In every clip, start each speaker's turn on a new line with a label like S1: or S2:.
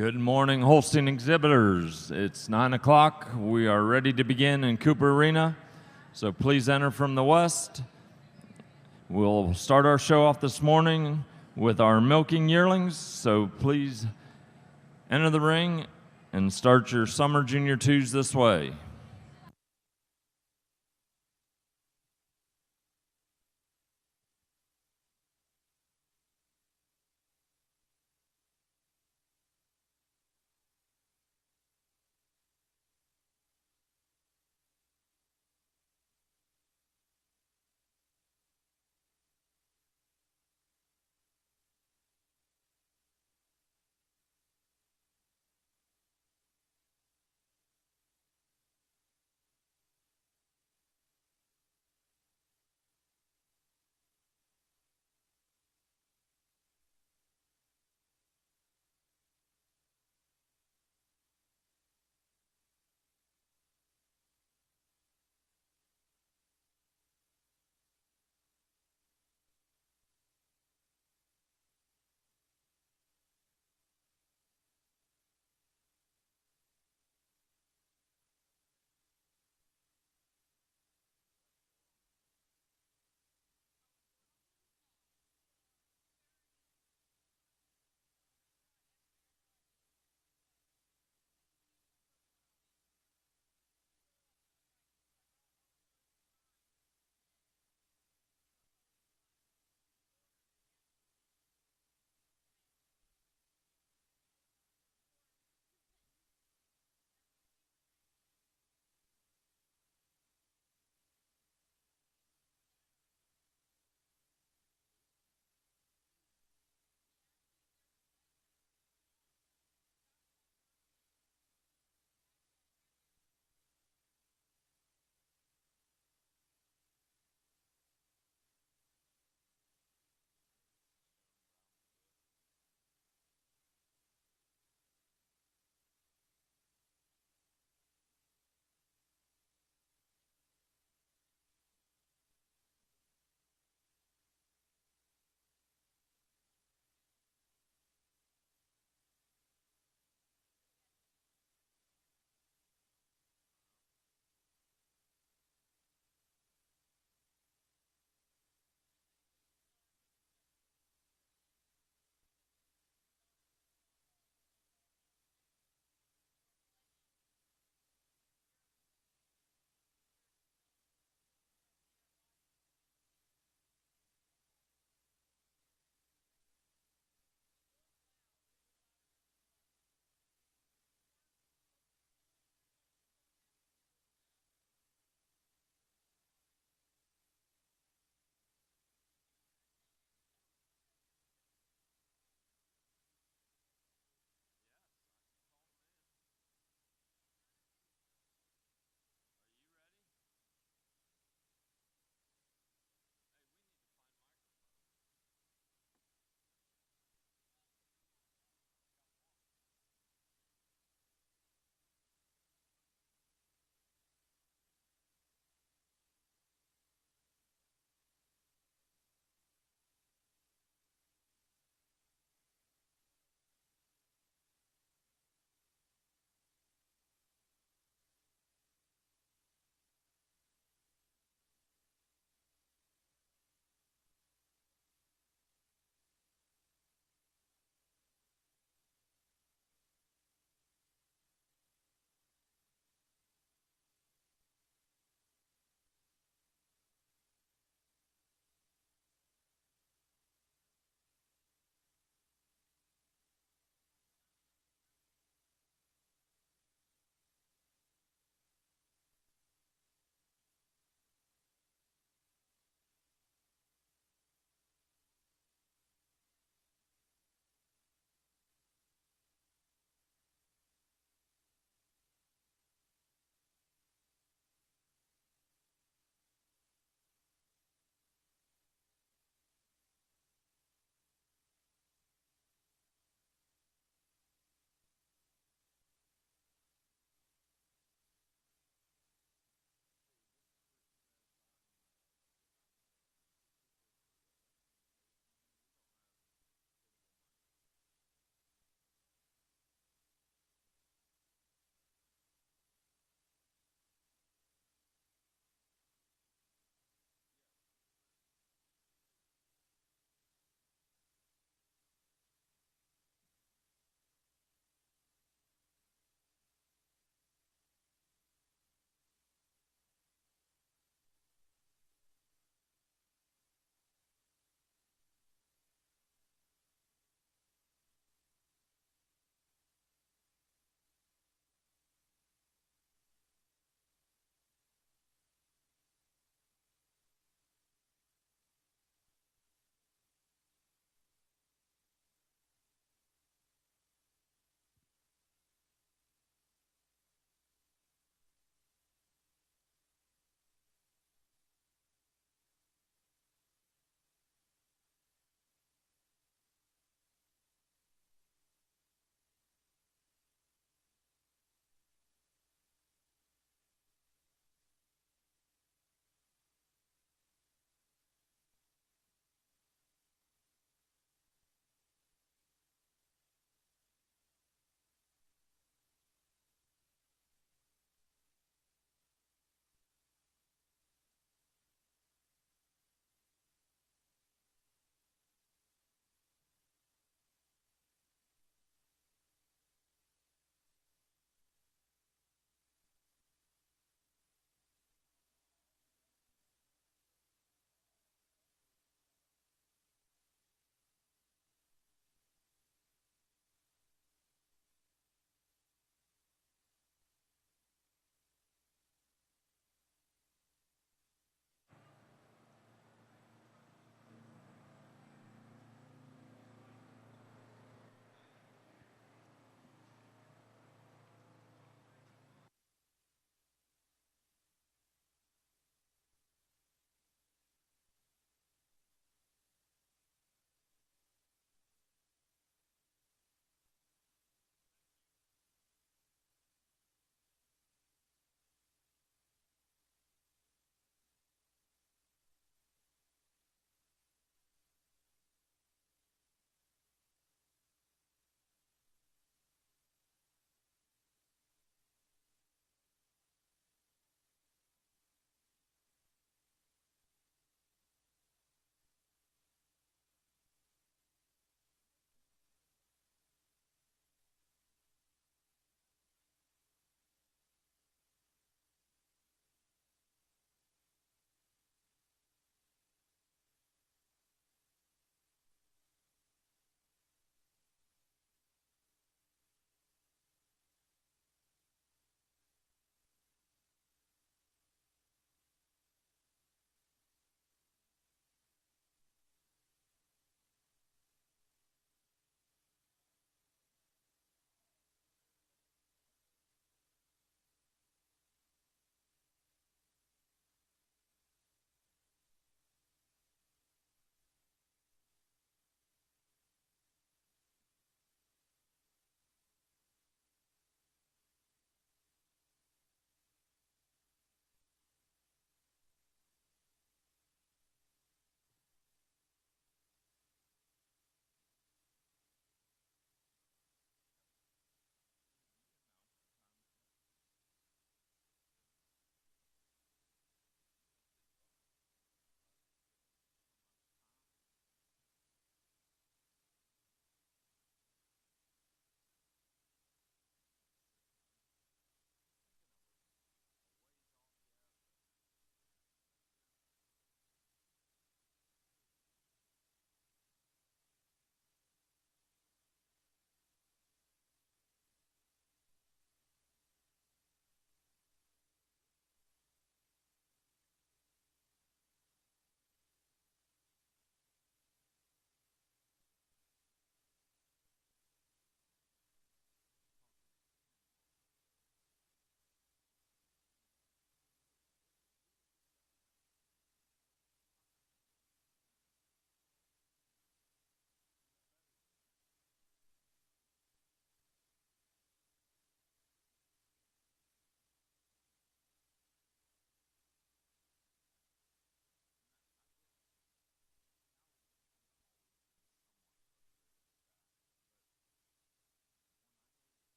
S1: Good morning, Holstein exhibitors. It's 9 o'clock. We are ready to begin in Cooper Arena, so please enter from the west. We'll start our show off this morning with our milking yearlings, so please enter the ring and start your summer junior twos this way.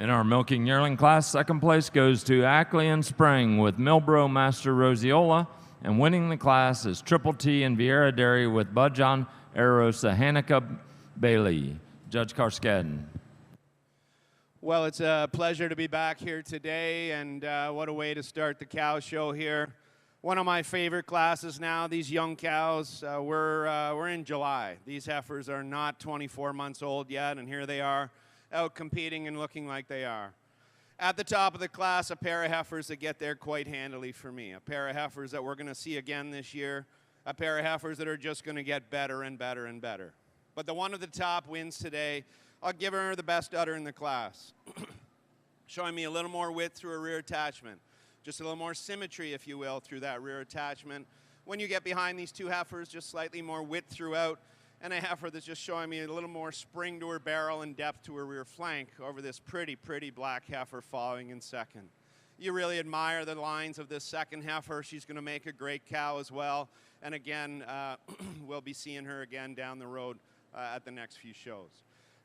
S1: In our milking yearling class, second place goes to Ackley and Spring with Milbro Master Roseola, and winning the class is Triple T and Vieira Dairy with Budjon Arosa Hanukkah Bailey. Judge Karskadden.
S2: Well, it's a pleasure to be back here today, and what a way to start the cow show here. One of my favorite classes now, these young cows. We're in July. These heifers are not 24 months old yet, and here they are out competing and looking like they are. At the top of the class, a pair of heifers that get there quite handily for me. A pair of heifers that we're going to see again this year. A pair of heifers that are just going to get better and better and better. But the one at the top wins today. I'll give her the best udder in the class. Showing me a little more width through her rear attachment. Just a little more symmetry, if you will, through that rear attachment. When you get behind these two heifers, just slightly more width throughout. And a heifer that's just showing me a little more spring to her barrel and depth to her rear flank over this pretty, pretty black heifer following in second. You really admire the lines of this second heifer. She's going to make a great cow as well. And again, we'll be seeing her again down the road at the next few shows.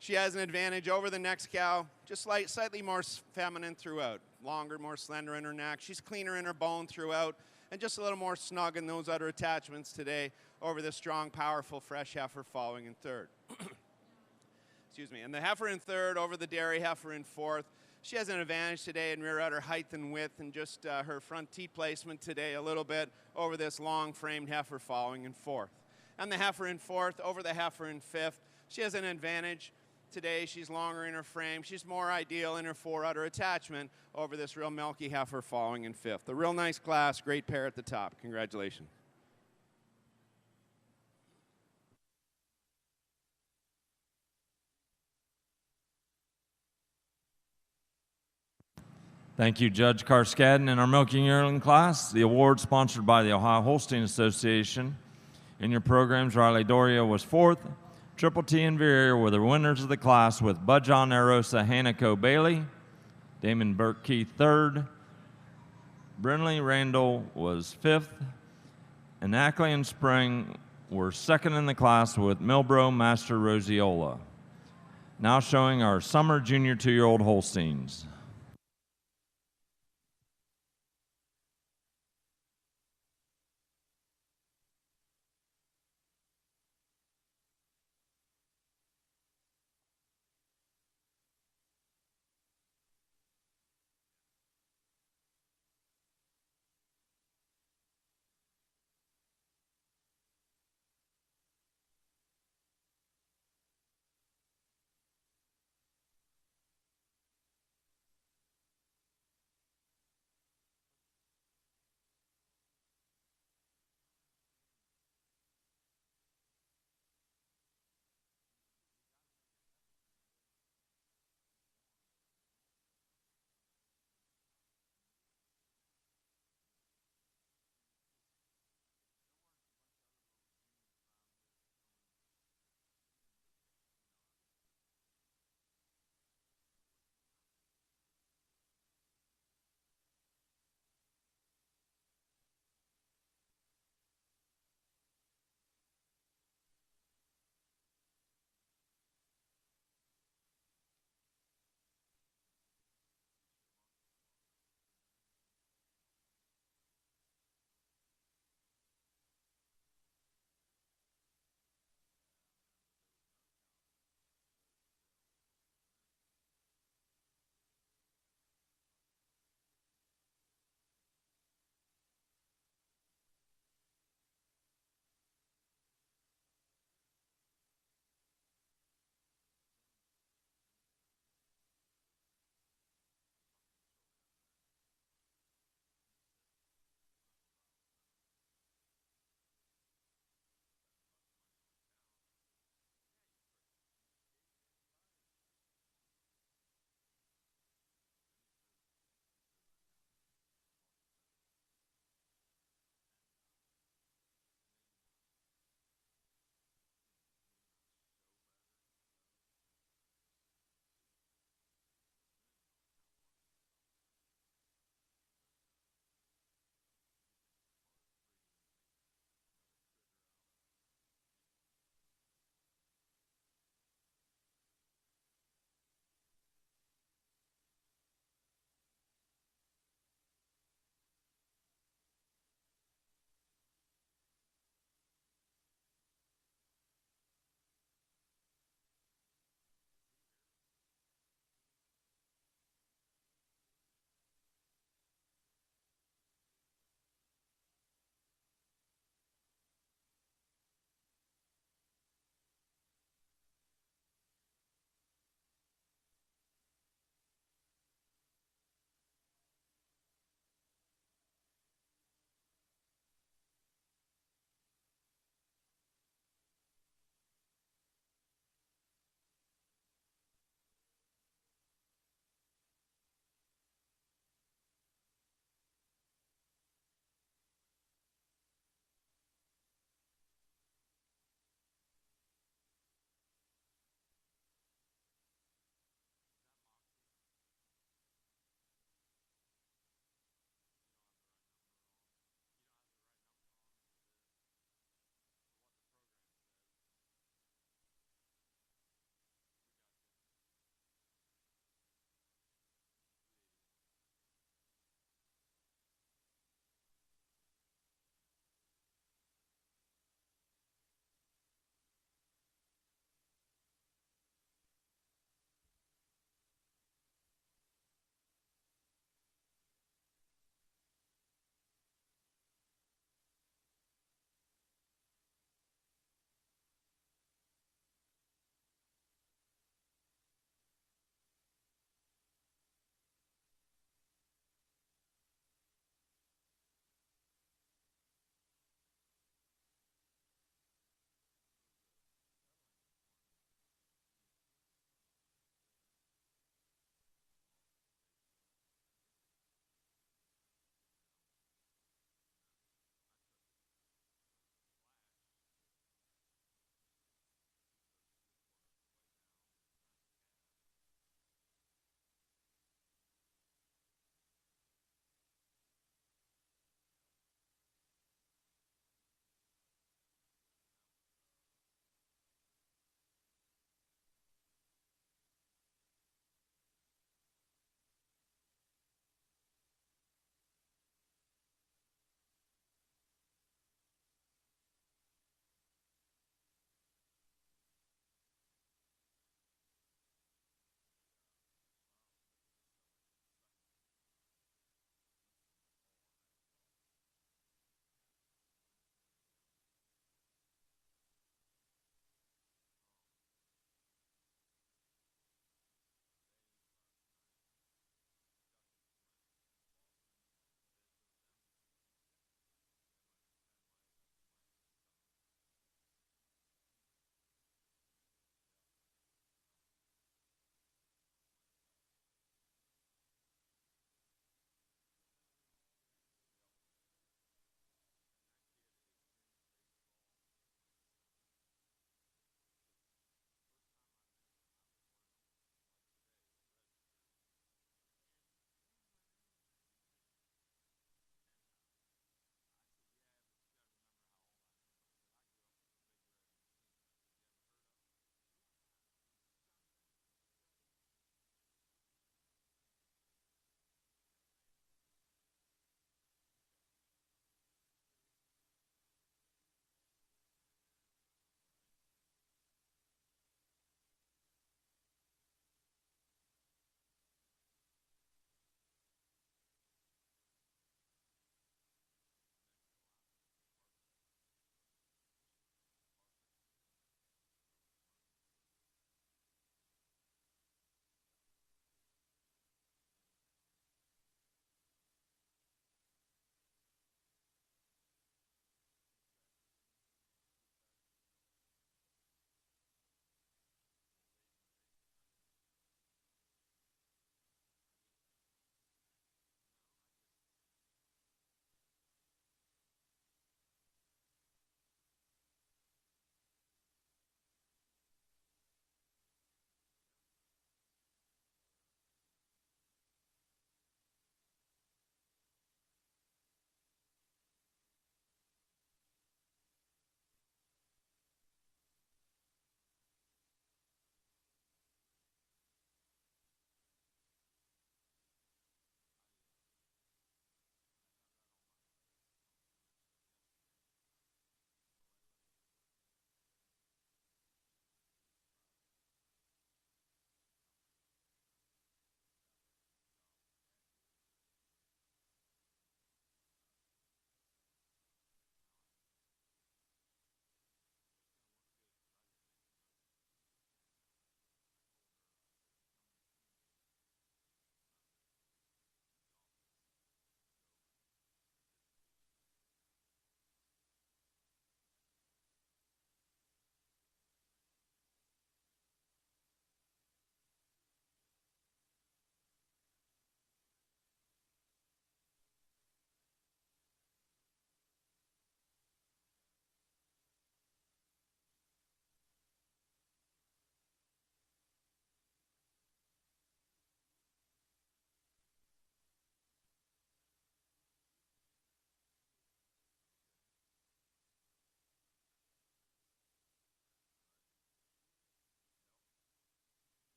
S2: She has an advantage over the next cow, just slightly more feminine throughout. Longer, more slender in her neck. She's cleaner in her bone throughout, and just a little more snug in those other attachments today over the strong, powerful, fresh heifer following in third. Excuse me. And the heifer in third over the dairy heifer in fourth. She has an advantage today in rear udder height and width, and just her front teat placement today a little bit over this long-framed heifer following in fourth. And the heifer in fourth over the heifer in fifth. She has an advantage. Today, she's longer in her frame. She's more ideal in her fore udder attachment over this real milky heifer following in fifth. A real nice class, great pair at the top. Congratulations.
S1: Thank you, Judge Karskadden. In our milking yearling class, the award sponsored by the Ohio Holstein Association. In your programs, Riley Doria was fourth. Triple T and Vieira were the winners of the class with Budjon Arosa Hanukkah Bailey, Damon Burke Keith third, Brinley Randall was fifth, and Ackley and Spring were second in the class with Milbro Master Roseola. Now showing our summer junior 2-year-old Holsteins.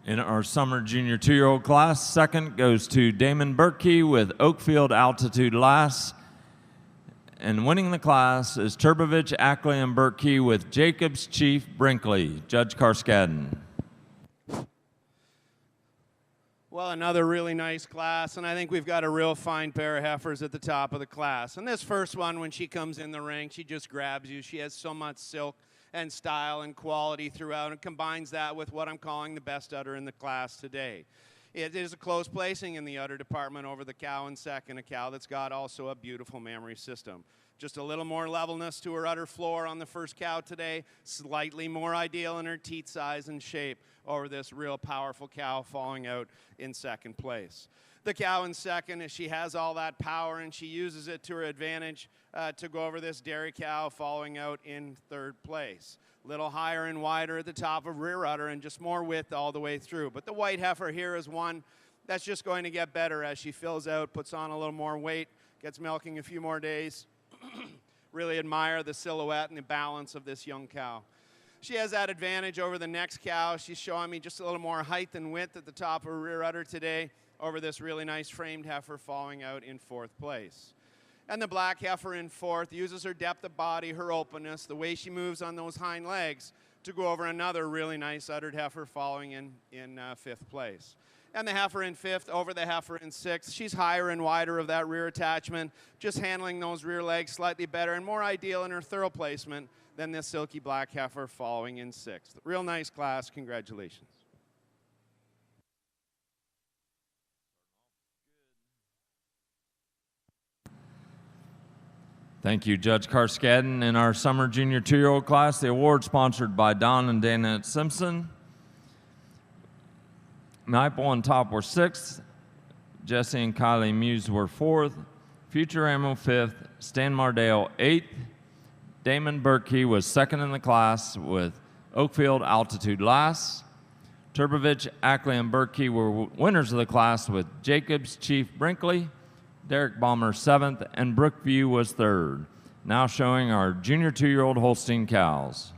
S1: In our summer junior 2-year-old class, second goes to Damon Berkey with Oakfield Altitude Lass. And winning the class is Turbovich, Ackley, and Berkey with Jacobs, Chief, Brinkley. Judge Karskadden.
S2: Well, another really nice class, and I think we've got a real fine pair of heifers at the top of the class. And this first one, when she comes in the ring, she just grabs you. She has so much silk and style and quality throughout, and combines that with what I'm calling the best udder in the class today. It is a close placing in the udder department over the cow in second, a cow that's got also a beautiful mammary system. Just a little more levelness to her udder floor on the first cow today, slightly more ideal in her teat size and shape over this real powerful cow falling out in second place. The cow in second, she has all that power and she uses it to her advantage to go over this dairy cow falling out in third place. Little higher and wider at the top of rear udder and just more width all the way through. But the white heifer here is one that's just going to get better as she fills out, puts on a little more weight, gets milking a few more days. Really admire the silhouette and the balance of this young cow. She has that advantage over the next cow. She's showing me just a little more height and width at the top of her rear udder today over this really nice framed heifer falling out in fourth place. And the black heifer in fourth uses her depth of body, her openness, the way she moves on those hind legs to go over another really nice uddered heifer falling in fifth place. And the heifer in fifth over the heifer in sixth. She's higher and wider of that rear attachment, just handling those rear legs slightly better and more ideal in her thorough placement than this silky black heifer following in sixth. Real nice class. Congratulations.
S1: Thank you, Judge Karskadden. In our summer junior 2-year-old class, the award sponsored by Don and Dana Simpson. Maple on top were sixth. Jesse and Kylie Muse were fourth. Future Ammo fifth. Stan Mardale eighth. Damon Berkey was second in the class with Oakfield Altitude Lass. Turbovich, Ackley, and Berkey were winners of the class with Jacobs, Chief, Brinkley. Derek Balmer seventh, and Brookview was third. Now showing our junior 2-year-old Holstein cows.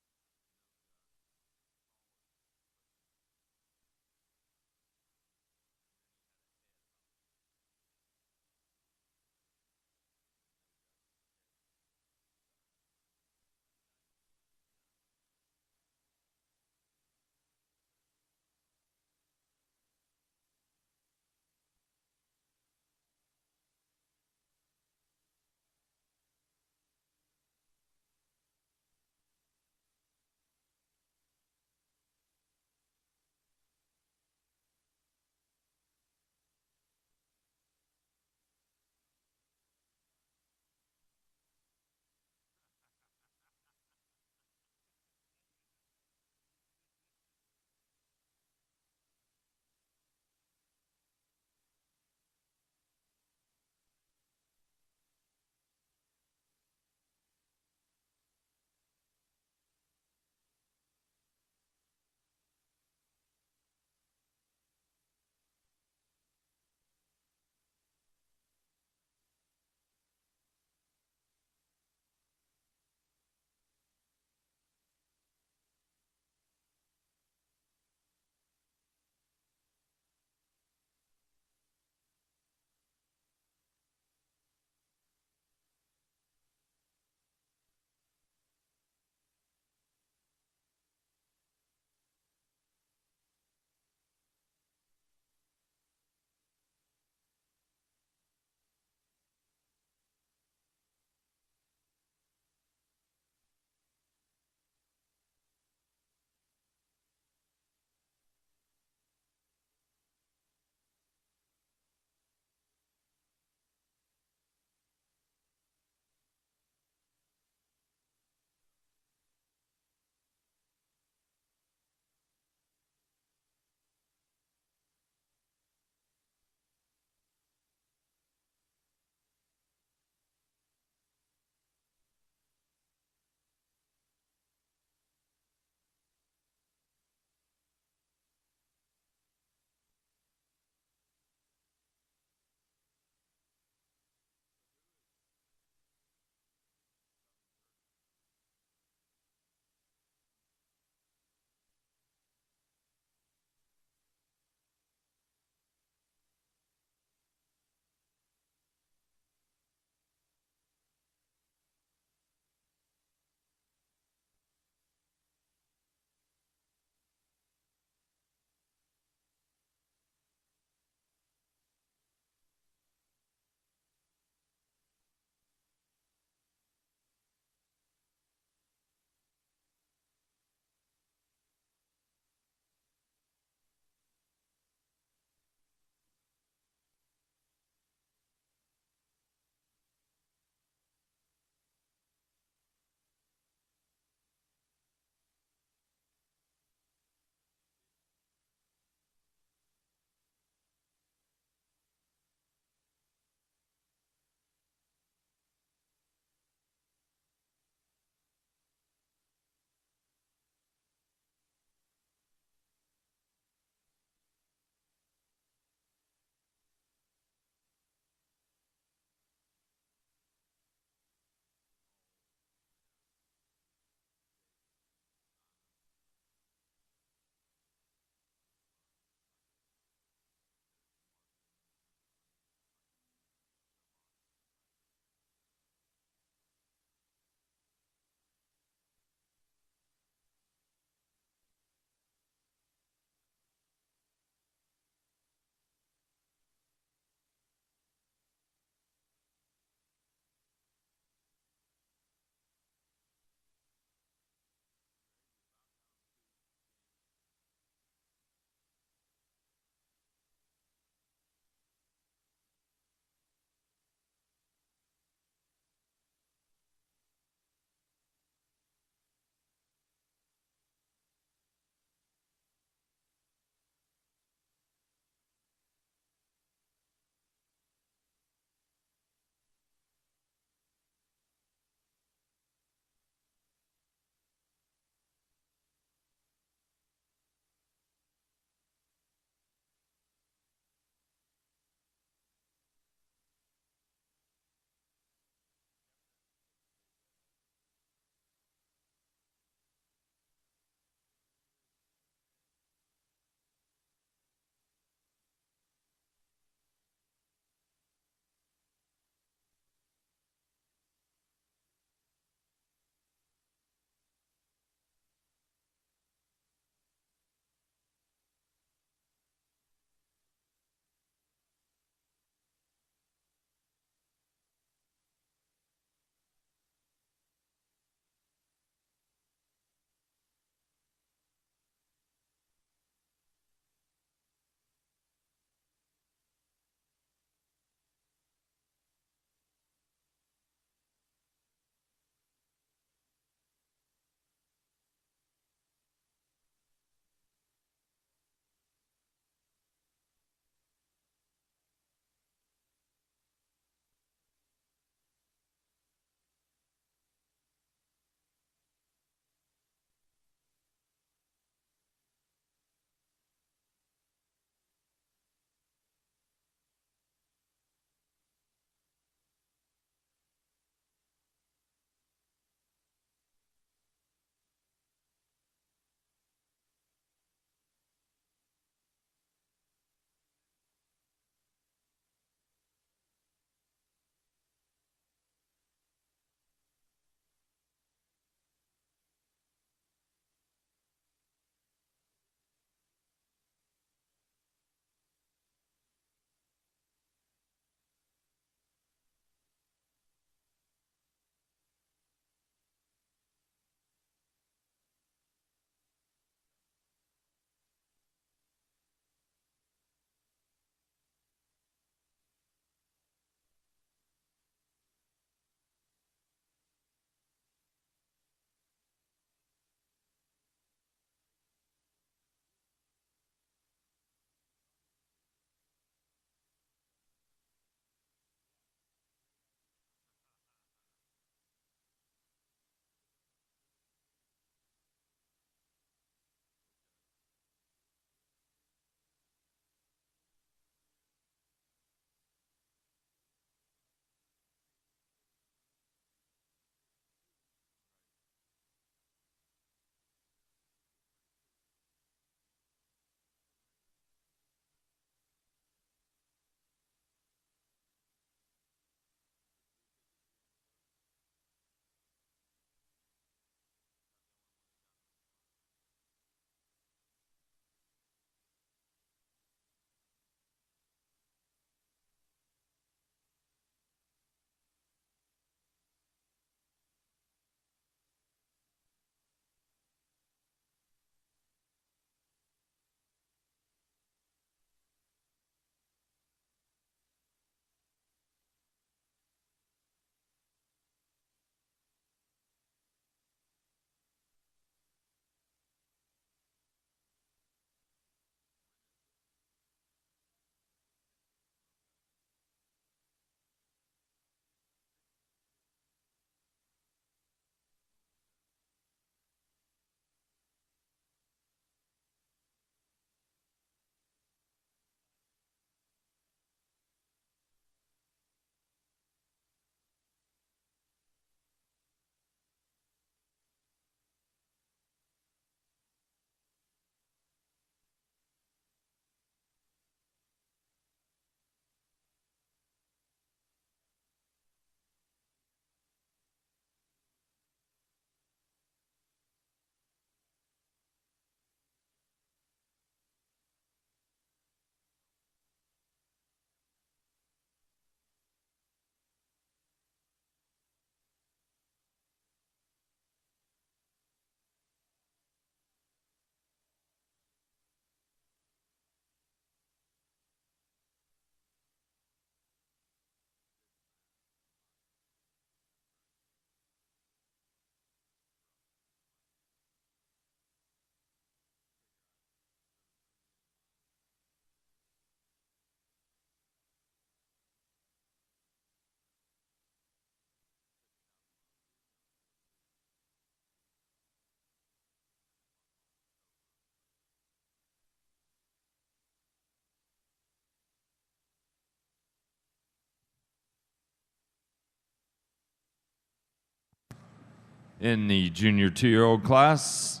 S1: In the junior 2-year-old class,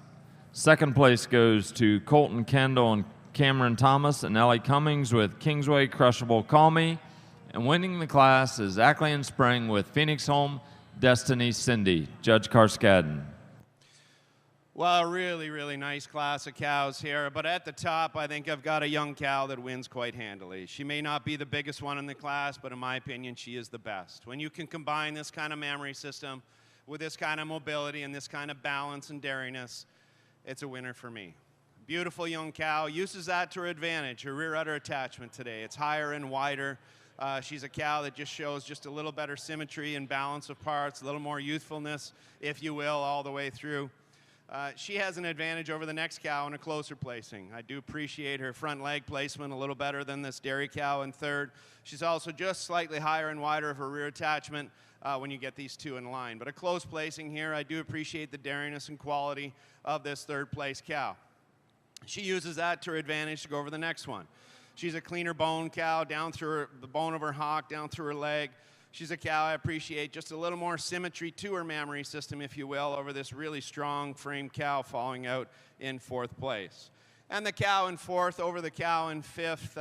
S1: second place goes to Colton Kendall and Cameron Thomas and Ellie Cummings with Kingsway Crushable Call Me. And winning the class is Ackley and Spring with Phoenix Home Destiny Cindy. Judge Carskadden.
S2: Well, a really, really nice class of cows here, but at the top, I think I've got a young cow that wins quite handily. She may not be the biggest one in the class, but in my opinion, she is the best. When you can combine this kind of mammary system with this kind of mobility and this kind of balance and dairiness, it's a winner for me. Beautiful young cow, uses that to her advantage, her rear udder attachment today. It's higher and wider. She's a cow that just shows just a little better symmetry and balance of parts, a little more youthfulness, if you will, all the way through. She has an advantage over the next cow in a closer placing. I do appreciate her front leg placement a little better than this dairy cow in third. She's also just slightly higher and wider of her rear attachment when you get these two in line. But a close placing here, I do appreciate the dairiness and quality of this third place cow. She uses that to her advantage to go over the next one. She's a cleaner bone cow, down through the bone of her hock, down through her leg. She's a cow I appreciate just a little more symmetry to her mammary system, if you will, over this really strong frame cow falling out in fourth place. And the cow in fourth over the cow in fifth,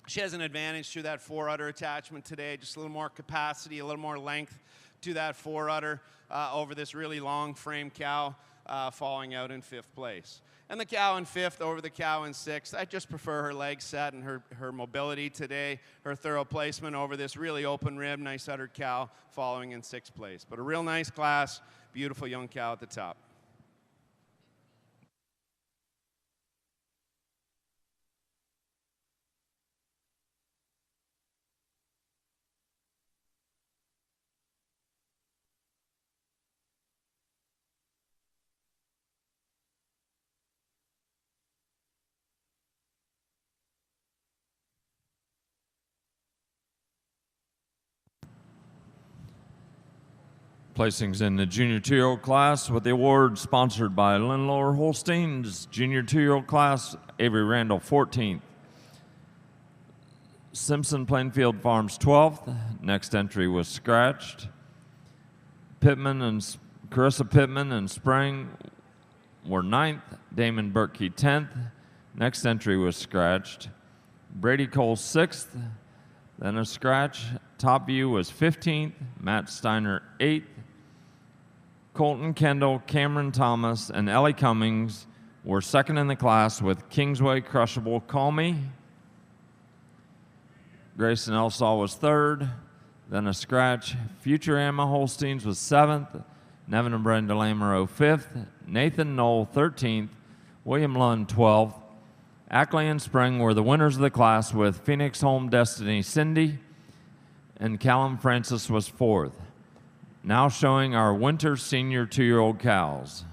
S2: she has an advantage to that fore udder attachment today, just a little more capacity, a little more length to that fore udder over this really long frame cow falling out in fifth place. And the cow in fifth over the cow in sixth. I just prefer her leg set and her mobility today, her thorough placement over this really open rib, nice uddered cow following in sixth place. But a real nice class, beautiful young cow at the top.
S1: Placings in the junior 2-year-old class with the award sponsored by Linlower Holstein's junior 2-year-old class, Avery Randall 14th. Simpson Plainfield Farms 12th. Next entry was scratched. Carissa Pittman and Spring were 9th. Damon Burkey 10th. Next entry was scratched. Brady Cole 6th. Then a scratch. Top View was 15th. Matt Steiner 8th. Colton Kendall, Cameron Thomas, and Ellie Cummings were second in the class with Kingsway Crushable Call Me. Grayson Elsaw was third. Then a scratch. Future Emma Holsteins was 7th. Nevin and Brenda Lamoureux 5th. Nathan Knoll 13th. William Lund 12th. Ackley and Spring were the winners of the class with Phoenix Home Destiny Cindy. And Callum Francis was 4th. Now showing our winter senior 2-year-old cows.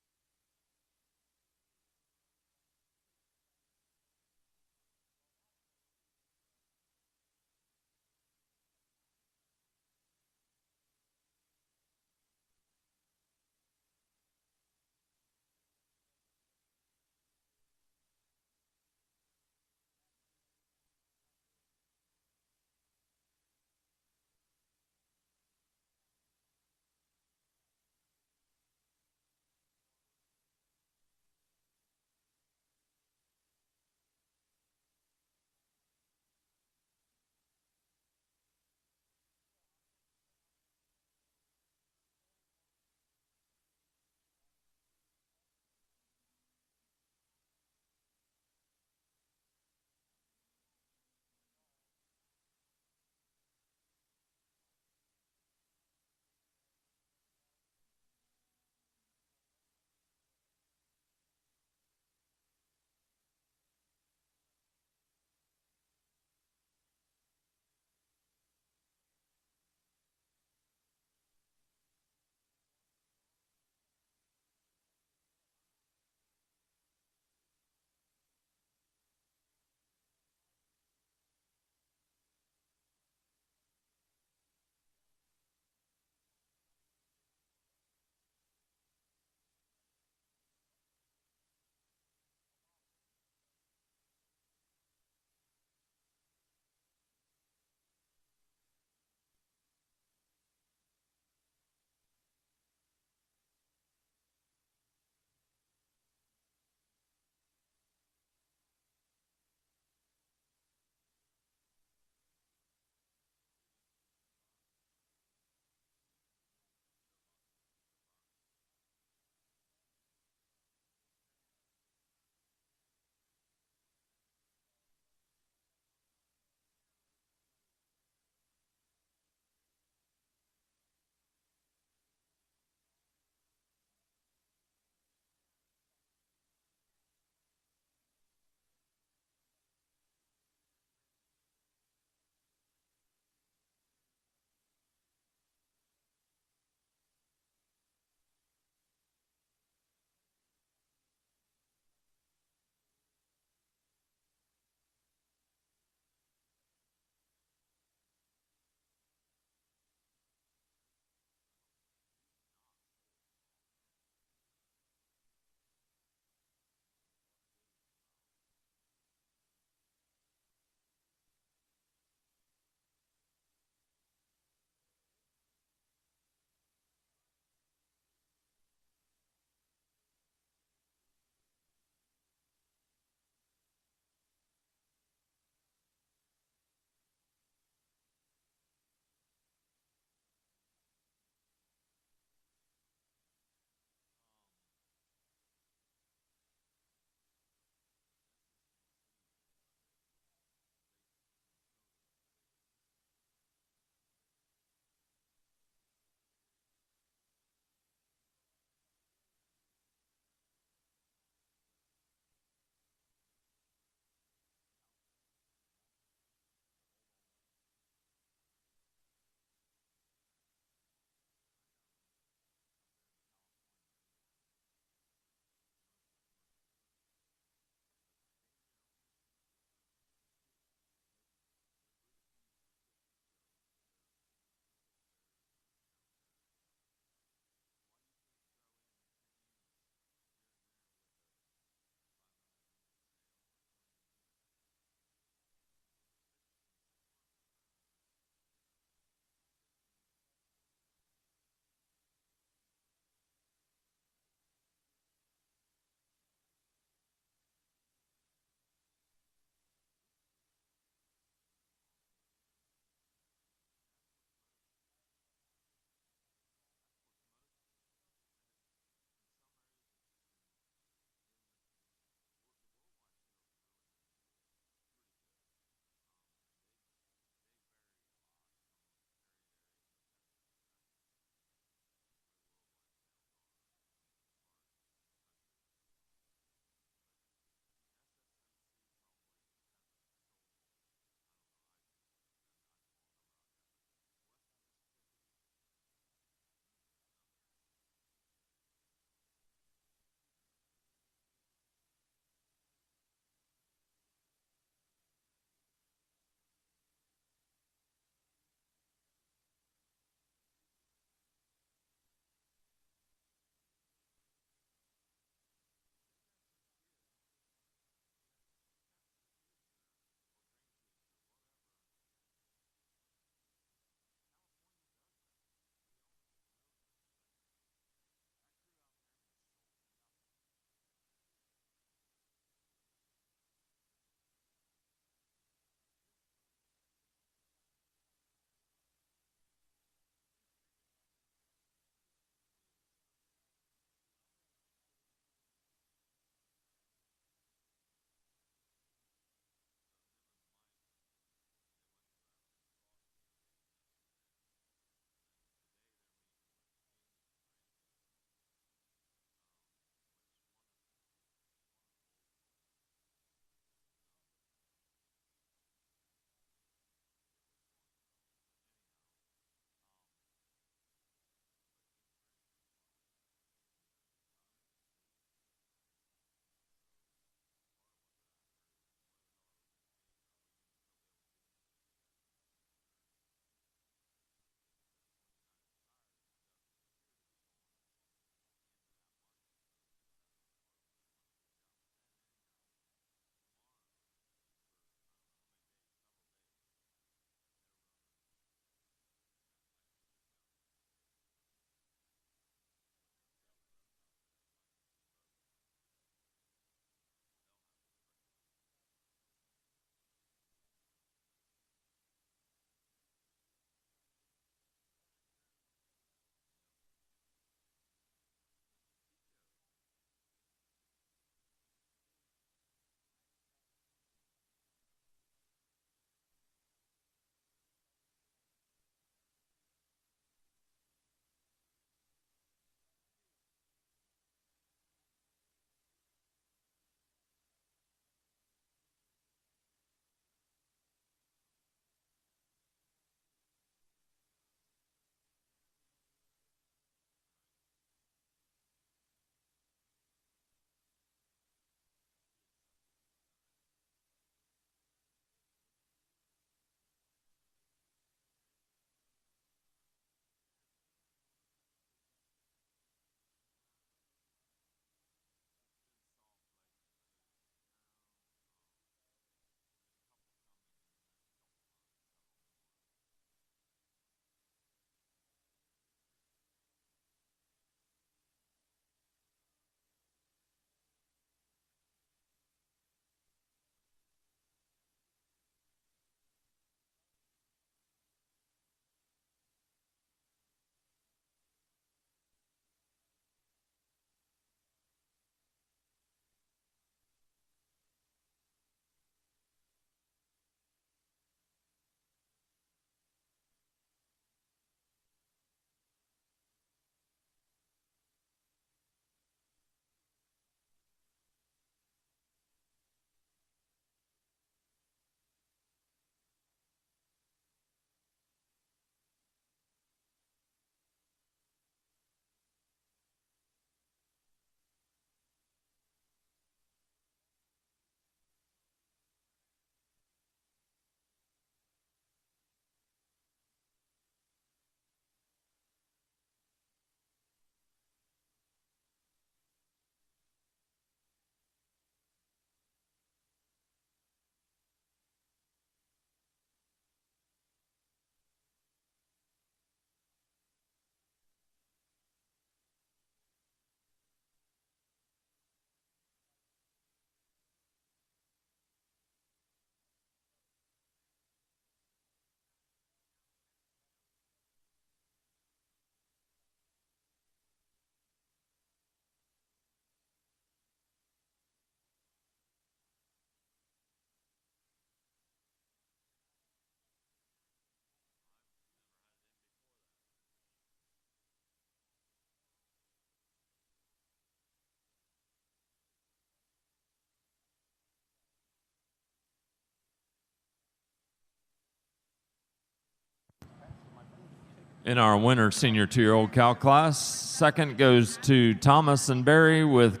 S1: In our winter senior 2-year-old cow class, second goes to Thomas and Barry with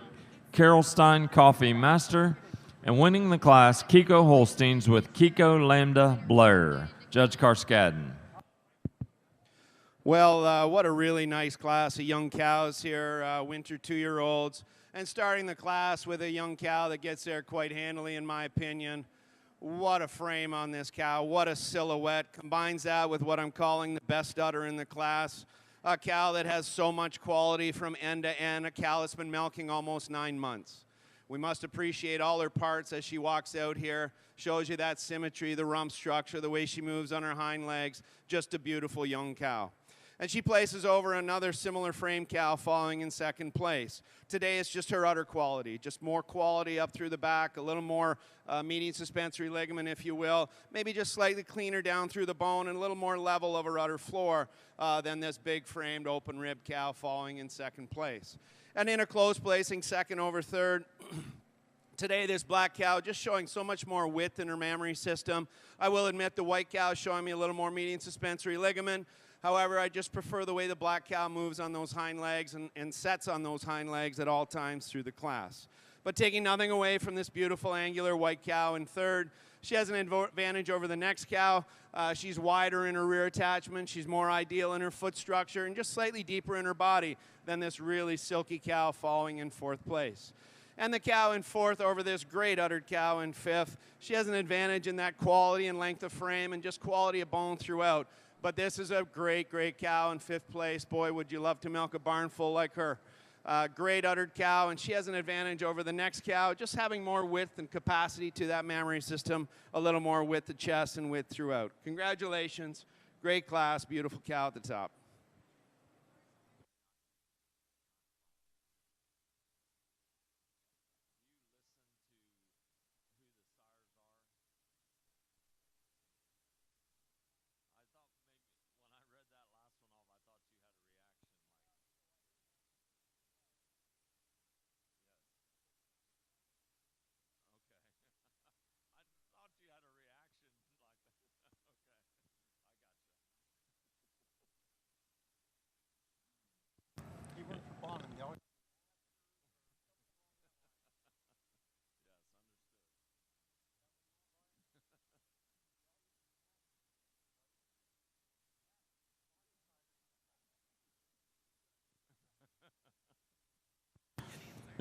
S1: Holstein Coffee Master, and winning the class, Kiko Holsteins with Kiko Lambda Blair. Judge Carskadden.
S2: Well, what a really nice class of young cows here, winter 2-year-olds. And starting the class with a young cow that gets there quite handily, in my opinion. What a frame on this cow, what a silhouette. Combines that with what I'm calling the best udder in the class. A cow that has so much quality from end to end, a cow that's been milking almost 9 months. We must appreciate all her parts as she walks out here. Shows you that symmetry, the rump structure, the way she moves on her hind legs. Just a beautiful young cow. And she places over another similar frame cow following in second place. Today it's just her udder quality, just more quality up through the back, a little more median suspensory ligament, if you will. Maybe just slightly cleaner down through the bone and a little more level of her udder floor than this big framed open rib cow following in second place. And in a close placing, second over third, today, this black cow just showing so much more width in her mammary system. I will admit the white cow is showing me a little more median suspensory ligament. However, I just prefer the way the black cow moves on those hind legs and sets on those hind legs at all times through the class. But taking nothing away from this beautiful angular white cow in third, she has an advantage over the next cow. She's wider in her rear attachment. She's more ideal in her foot structure and just slightly deeper in her body than this really silky cow following in fourth place. And the cow in fourth over this great uddered cow in fifth. She has an advantage in that quality and length of frame and just quality of bone throughout. But this is a great, great cow in fifth place. Boy, would you love to milk a barn full like her. Great uddered cow, and she has an advantage over the next cow, just having more width and capacity to that mammary system, a little more width to chest and width throughout. Congratulations. Great class, beautiful cow at the top.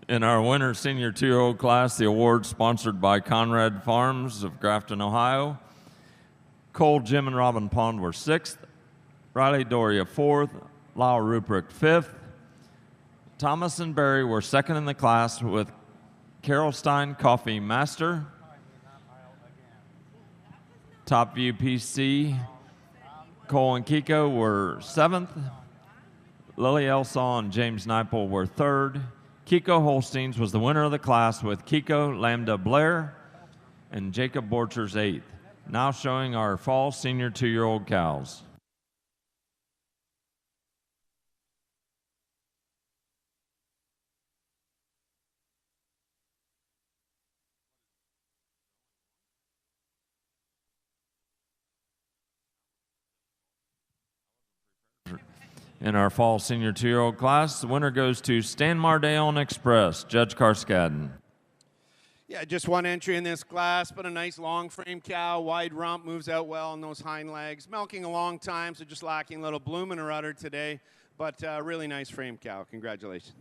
S1: In our winter senior 2-year-old class, the award sponsored by Conrad Farms of Grafton, Ohio. Cole, Jim, and Robin Pond were sixth. Riley Doria fourth. Lyle Ruprecht fifth. Thomas and Barry were second in the class with Holstein Coffee Master. Top View PC, Cole and Kiko were seventh. Lily Elsaw and James Nipel were third. Kiko Holsteins was the winner of the class with Kiko Lambda Blair and Jacob Borchers eighth. Now showing our fall senior 2-year-old cows. In our fall senior 2-year-old class, the winner goes to Stan Mardale and Express, Judge Carskadden.
S2: Yeah, just one entry in this class, but a nice long frame cow, wide rump, moves out well on those hind legs. Milking a long time, so just lacking a little bloom in her udder today, but really nice frame cow. Congratulations.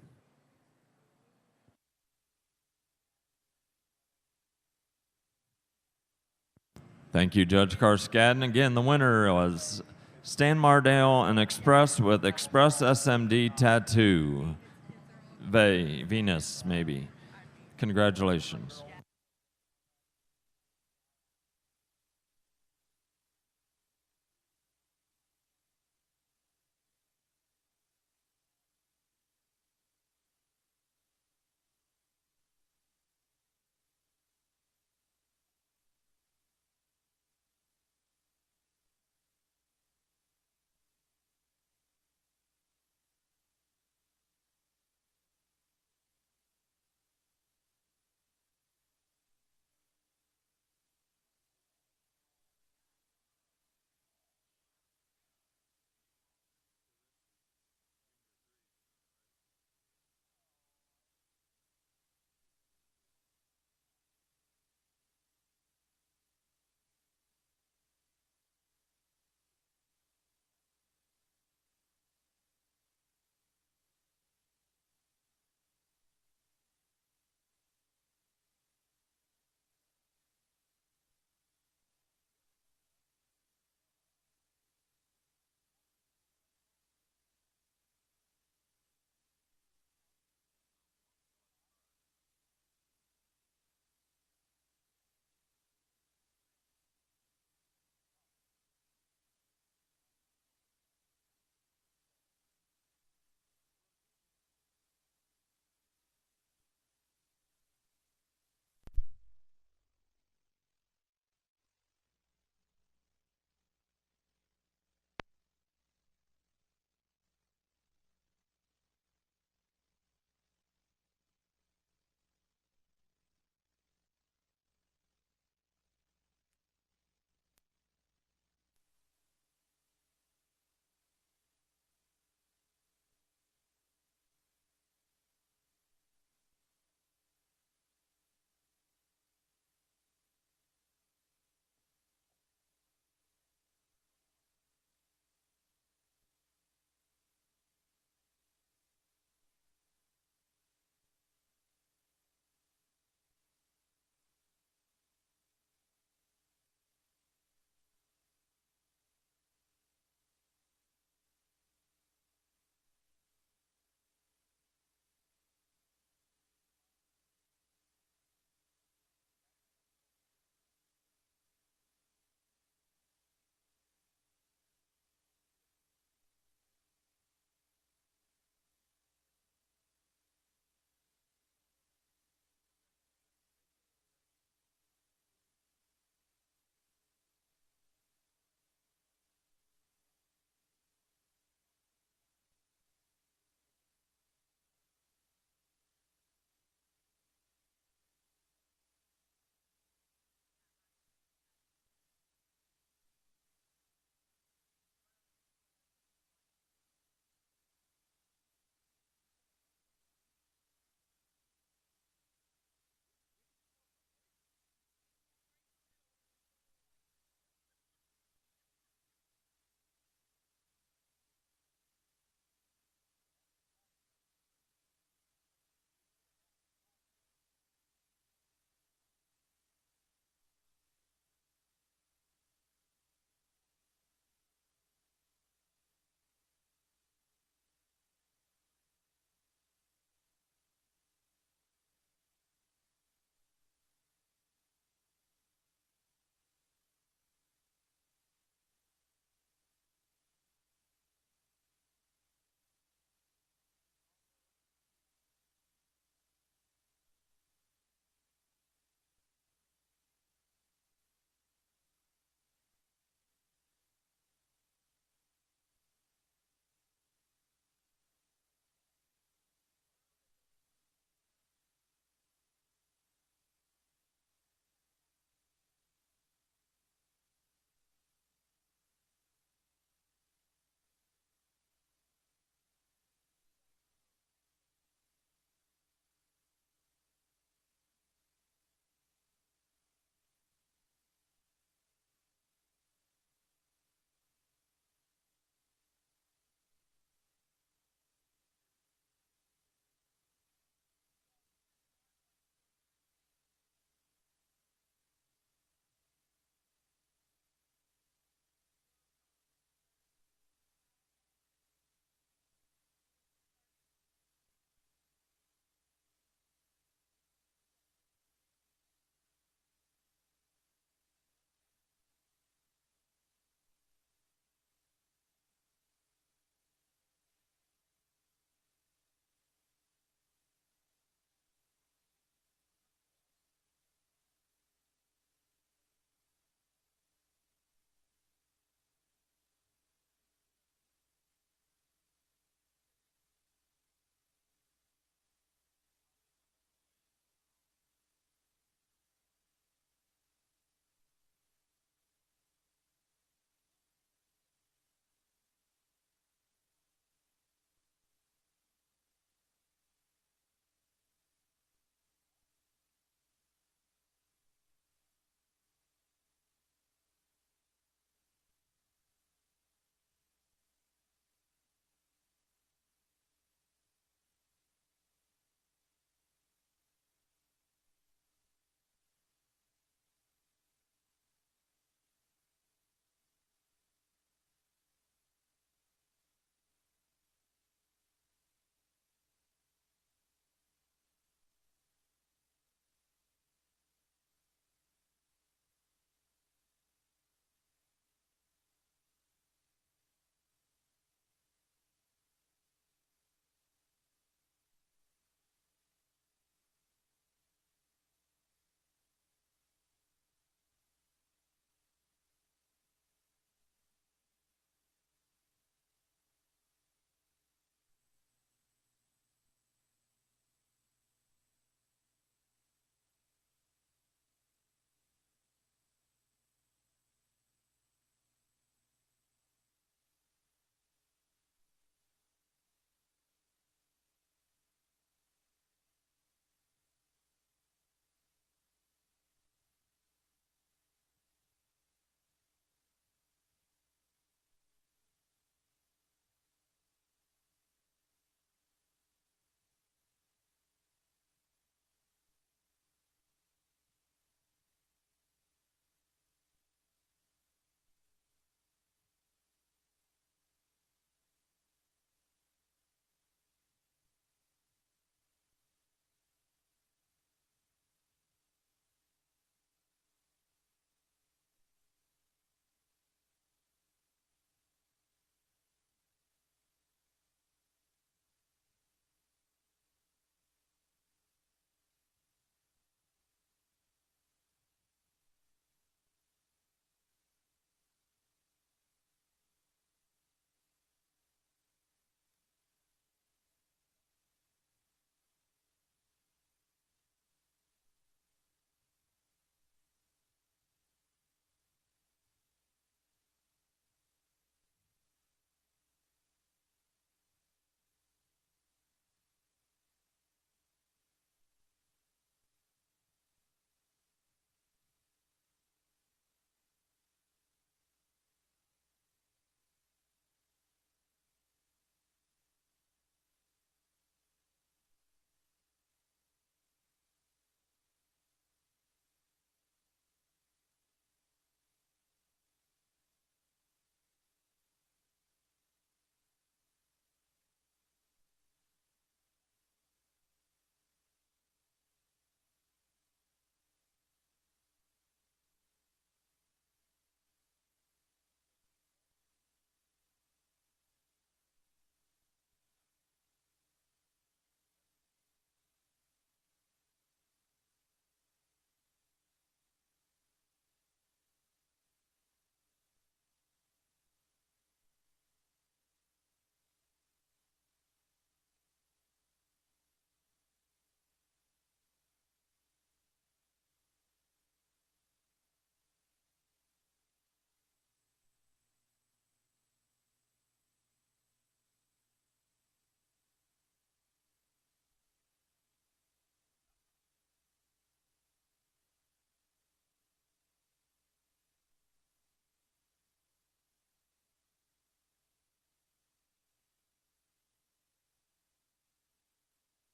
S1: Thank you, Judge Carskadden. Again, the winner was Stan Mardale and Express with Express SMD Tattoo. Venus, maybe. Congratulations.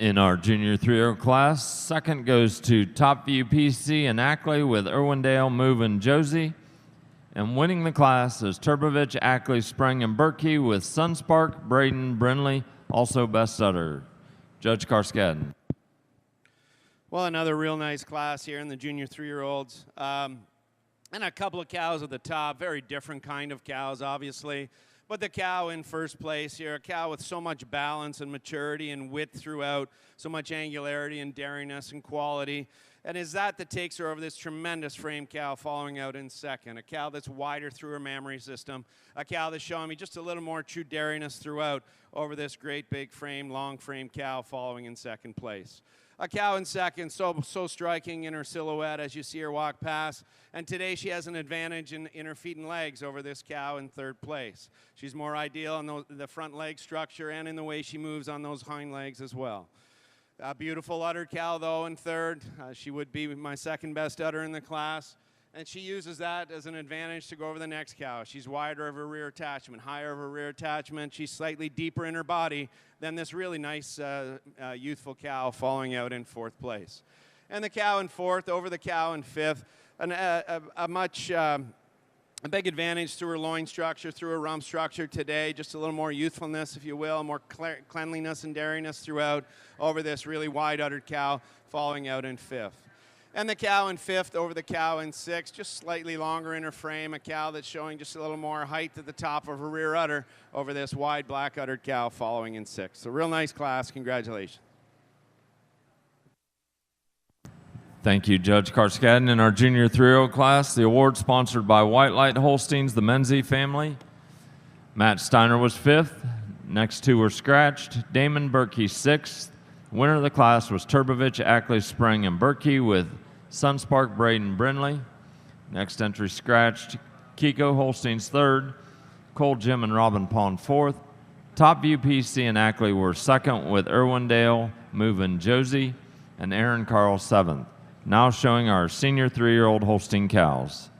S1: In our junior 3-year class, second goes to Top View PC and Ackley with Irwindale, Move, and Josie. And winning the class is Turbovich, Ackley, Spring, and Berkey with Sunspark, Braden, Brinley, also best udder. Judge Karskadden.
S2: Well, another real nice class here in the junior 3-year-olds. And a couple of cows at the top, very different kind of cows, obviously. But the cow in first place here, a cow with so much balance and maturity and width throughout, so much angularity and daringness and quality. And is that takes her over this tremendous frame cow following out in second. A cow that's wider through her mammary system. A cow that's showing me just a little more true daringness throughout over this great big frame, long frame cow following in second place. A cow in second, so striking in her silhouette as you see her walk past. And today she has an advantage in her feet and legs over this cow in third place. She's more ideal in the front leg structure and in the way she moves on those hind legs as well. A beautiful udder cow, though, in third. She would be my second best udder in the class. And she uses that as an advantage to go over the next cow. She's wider of her rear attachment, higher of her rear attachment. She's slightly deeper in her body than this really nice youthful cow following out in fourth place. And the cow in fourth over the cow in fifth. A big advantage through her loin structure, through her rump structure today. Just a little more youthfulness, if you will, more cleanliness and daringness throughout over this really wide-uddered cow following out in fifth. And the cow in fifth over the cow in sixth, just slightly longer in her frame, a cow that's showing just a little more height at the top of her rear udder over this wide black uddered cow following in sixth. So real nice class. Congratulations.
S1: Thank you, Judge Karskadden. In our junior 3-year-old class, the award sponsored by White Light Holsteins, the Menzie family. Matt Steiner was fifth. Next two were scratched. Damon Berkey sixth. Winner of the class was Turbovich, Ackley, Spring, and Berkey with Sunspark, Braden, Brinley. Next entry scratched. Kiko Holstein's third. Cole, Jim, and Robin Pond fourth. Top View PC and Ackley were second with Irwindale, Move, and Josie, and Aaron Carl seventh. Now showing our senior 3-year-old Holstein cows.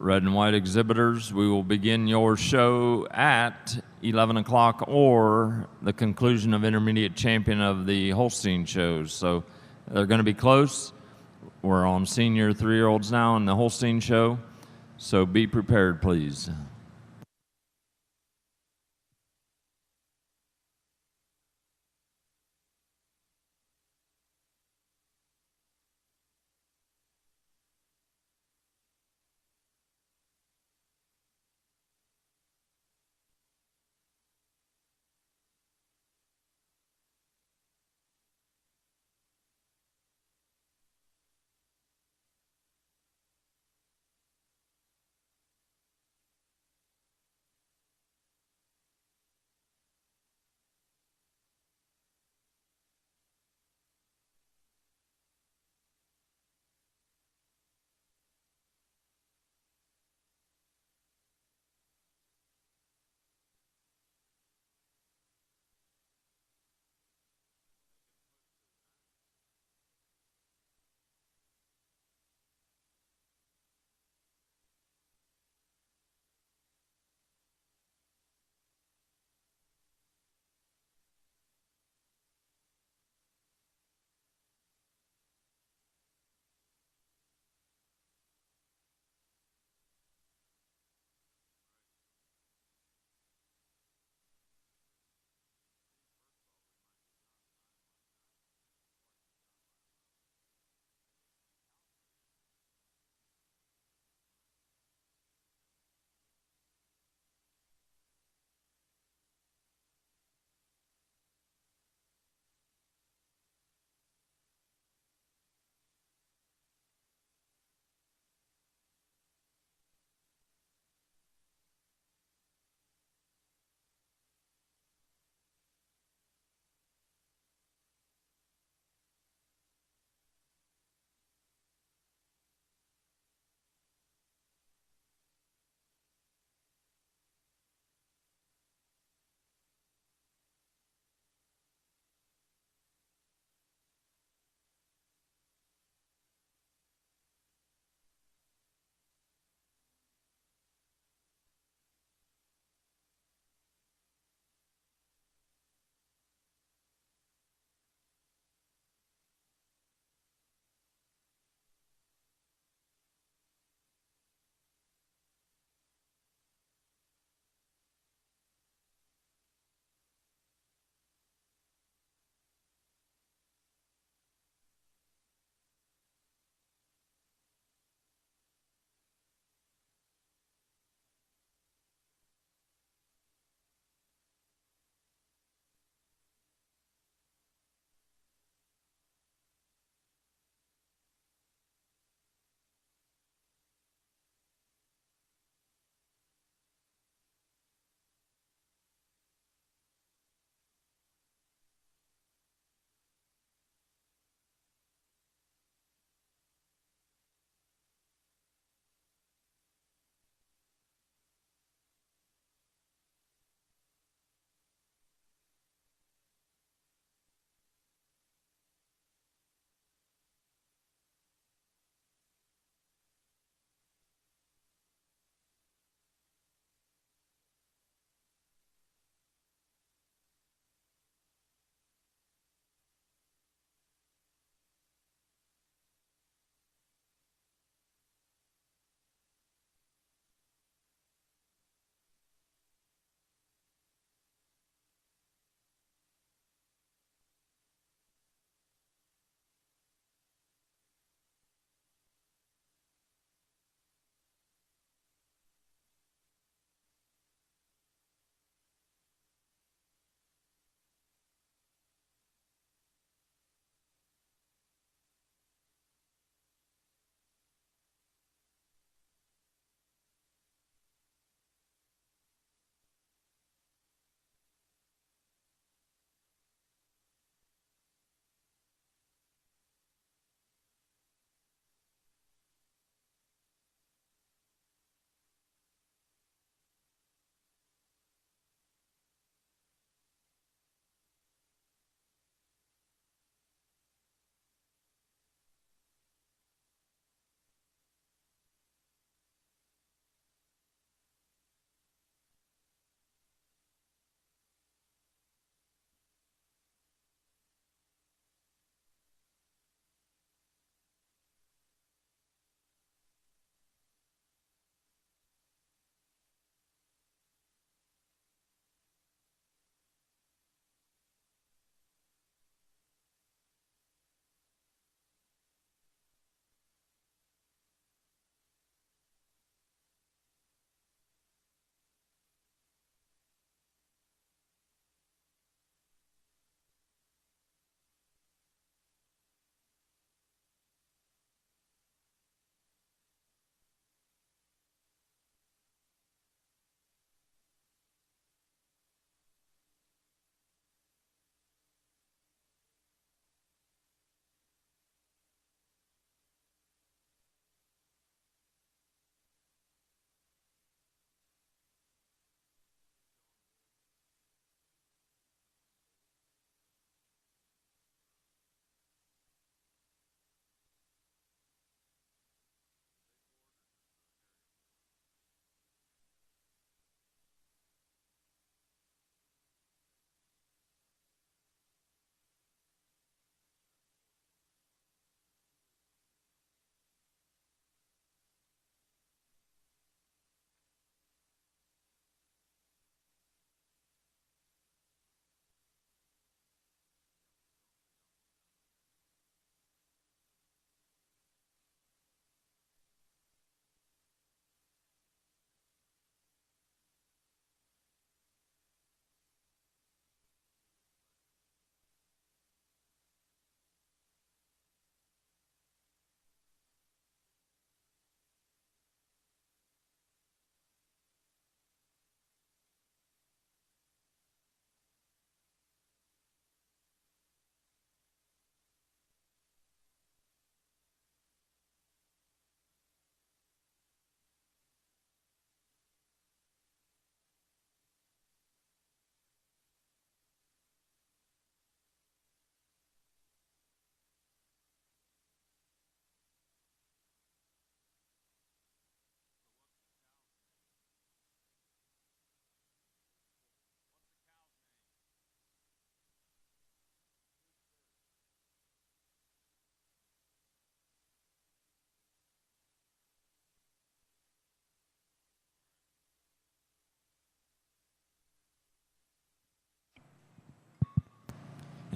S1: red and white exhibitors, we will begin your show at 11 o'clock or the conclusion of intermediate champion of the Holstein shows. So they're going to be close. We're on senior 3-year-olds now in the Holstein show. So be prepared, please.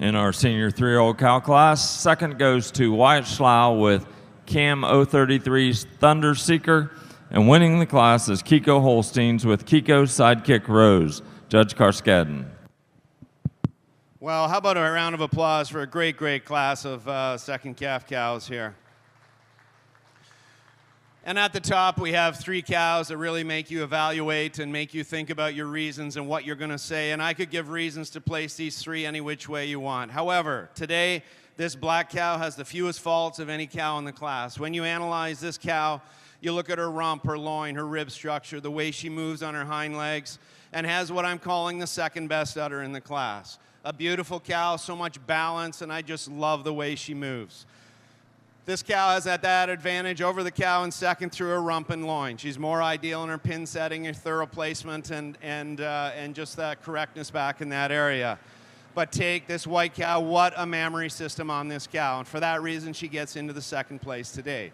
S1: In our senior 3-year-old cow class, second goes to Wyatt Schlau with Cam 033's Thunder Seeker, and winning the class is Kiko Holsteins with Kiko's Sidekick Rose. Judge Karskadden.
S2: Well, how about a round of applause for a great, great class of second calf cows here. And at the top, we have 3 cows that really make you evaluate and make you think about your reasons and what you're going to say. And I could give reasons to place these 3 any which way you want. However, today, this black cow has the fewest faults of any cow in the class. When you analyze this cow, you look at her rump, her loin, her rib structure, the way she moves on her hind legs, and has what I'm calling the second best udder in the class. A beautiful cow, so much balance, and I just love the way she moves. This cow has that advantage over the cow in second through her rump and loin. She's more ideal in her pin setting, her thorough placement, and just that correctness back in that area. But take this white cow, what a mammary system on this cow, and for that reason she gets into the second place today.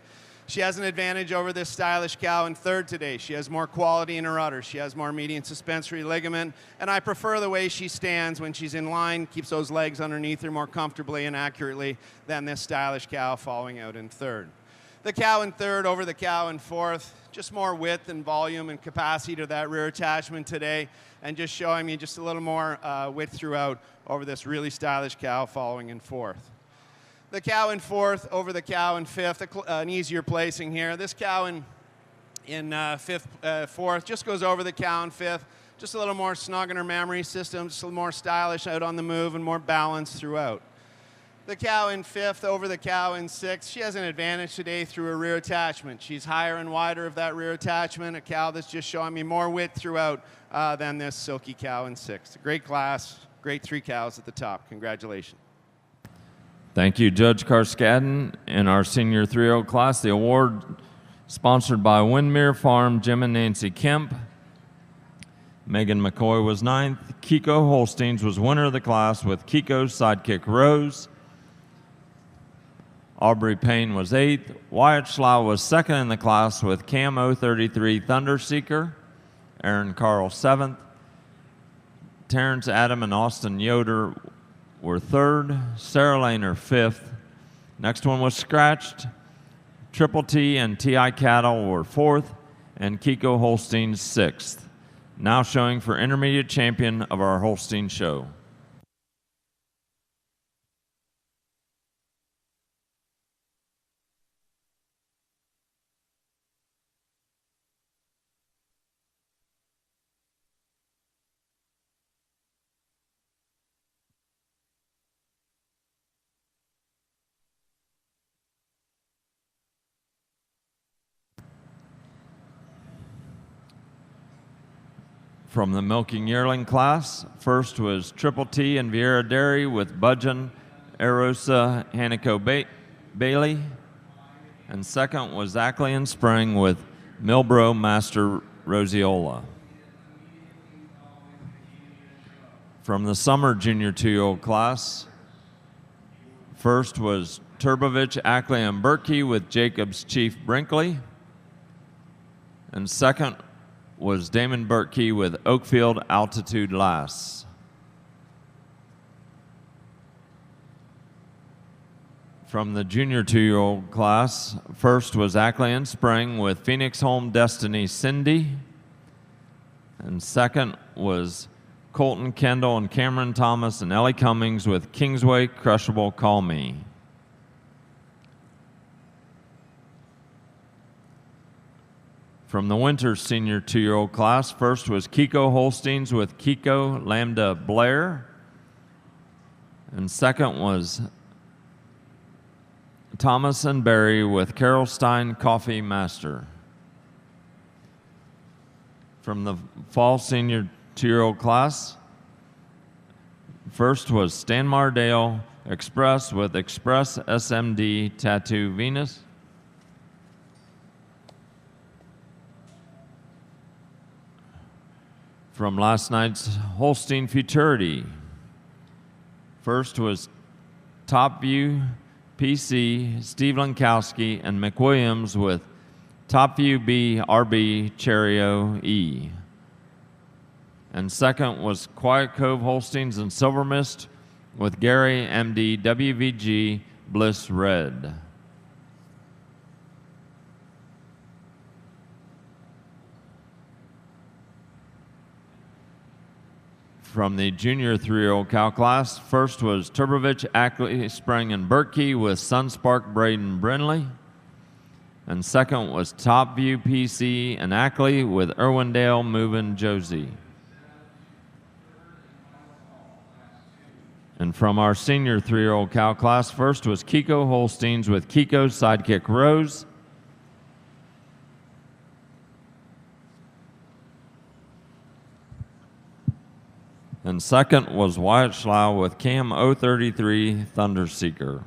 S2: She has an advantage over this stylish cow in third today. She has more quality in her udder. She has more median suspensory ligament, and I prefer the way she stands when she's in line, keeps those legs underneath her more comfortably and accurately than this stylish cow following out in third. The cow in third over the cow in fourth, just more width and volume and capacity to that rear attachment today, and just showing me just a little more width throughout over this really stylish cow following in fourth. The cow in fourth over the cow in fifth, an easier placing here. This cow in fourth just goes over the cow in fifth, just a little more snug in her mammary system, just a little more stylish out on the move and more balanced throughout. The cow in fifth over the cow in sixth, she has an advantage today through her rear attachment. She's higher and wider of that rear attachment, a cow that's just showing me more width throughout than this silky cow in sixth. Great class, great 3 cows at the top. Congratulations.
S1: Thank you, Judge Karskadden. In our senior 3-year-old class, the award sponsored by Windmere Farm, Jim and Nancy Kemp. Megan McCoy was 9th. Kiko Holsteins was winner of the class with Kiko's Sidekick Rose. Aubrey Payne was 8th. Wyatt Schlau was 2nd in the class with Cam 033 Thunder Seeker. Aaron Carl 7th. Terrence Adam and Austin Yoder were 3rd, Sarah Lehner 5th. Next one was scratched. Triple T and TI Cattle were 4th, and Kiko Holstein 6th. Now showing for intermediate champion of our Holstein show. From the milking yearling class, first was Triple T and Vieira Dairy with Budgeon, Erosa, Hanako Bailey, and second was Ackley and Spring with Milbro Master Roseola. From the summer junior 2-year-old class, first was Turbovich, Ackley, and Berkey with Jacobs Chief Brinkley, and second was Damon Berkey with Oakfield Altitude Lass. From the junior 2-year-old class, first was Ackley and Spring with Phoenix Home Destiny Cindy, and second was Colton Kendall and Cameron Thomas and Ellie Cummings with Kingsway Crushable Call Me. From the winter senior 2-year-old class, first was Kiko Holsteins with Kiko Lambda Blair, and second was Thomas and Barry with Carol Stein Coffee Master. From the fall senior 2-year-old class, first was Stan Mardale Express with Express SMD Tattoo Venus. From last night's Holstein Futurity, first was Top View PC, Steve Lankowski, and McWilliams with Top View B, RB, Cherio E. And second was Quiet Cove Holsteins and Silver Mist with Gary, MD, WVG, Bliss Red. From the junior 3-year-old cow class, first was Turbovich, Ackley, Spring, and Berkey with Sunspark, Braden, Brinley. And second was Topview, PC, and Ackley with Irwindale, Movin, Josie. And from our senior 3-year-old cow class, first was Kiko Holsteins with Kiko, Sidekick, Rose. And second was Wyatt Schlau with Cam 033 Thunderseeker.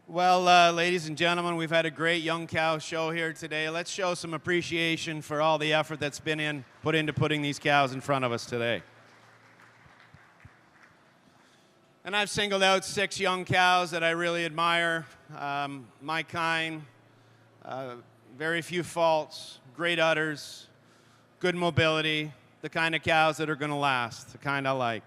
S2: Well, ladies and gentlemen, we've had a great young cow show here today. Let's show some appreciation for all the effort that's been put into putting these cows in front of us today. And I've singled out 6 young cows that I really admire. My kind, very few faults, great udders, good mobility, the kind of cows that are going to last, the kind I like.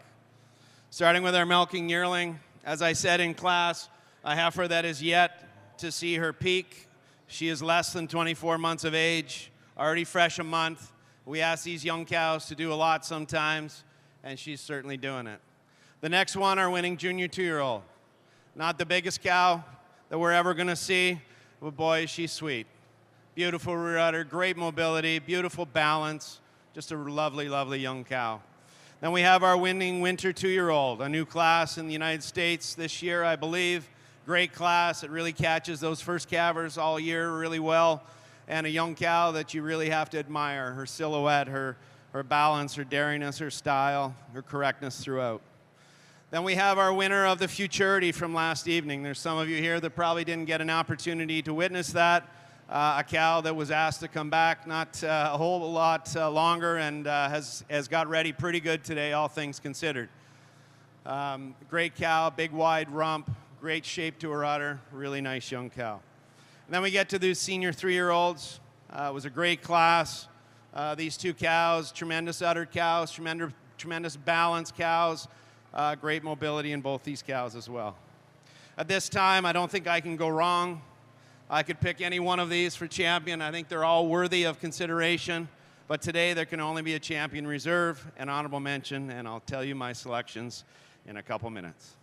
S2: Starting with our milking yearling, as I said in class, a heifer that is yet to see her peak. She is less than 24 months of age, already fresh a month. We ask these young cows to do a lot sometimes, and she's certainly doing it. The next one, our winning junior 2-year-old. Not the biggest cow that we're ever going to see, but boy, is she sweet. Beautiful rear udder, great mobility, beautiful balance, just a lovely, lovely young cow. Then we have our winning winter 2-year-old, a new class in the United States this year, I believe. Great class. It really catches those first calvers all year really well. And a young cow that you really have to admire. Her silhouette, her balance, her daringness, her style, her correctness throughout. Then we have our winner of the Futurity from last evening. There's some of you here that probably didn't get an opportunity to witness that. A cow that was asked to come back not a whole lot longer and has got ready pretty good today, all things considered. Great cow, big wide rump, great shape to her udder, really nice young cow. And then we get to the senior 3-year-olds. It was a great class. These 2 cows, tremendous udder cows, tremendous balance cows, great mobility in both these cows as well. At this time, I don't think I can go wrong. I could pick any one of these for champion. I think they're all worthy of consideration. But today, there can only be a champion reserve, an honorable mention, and I'll tell you my selections in a couple minutes.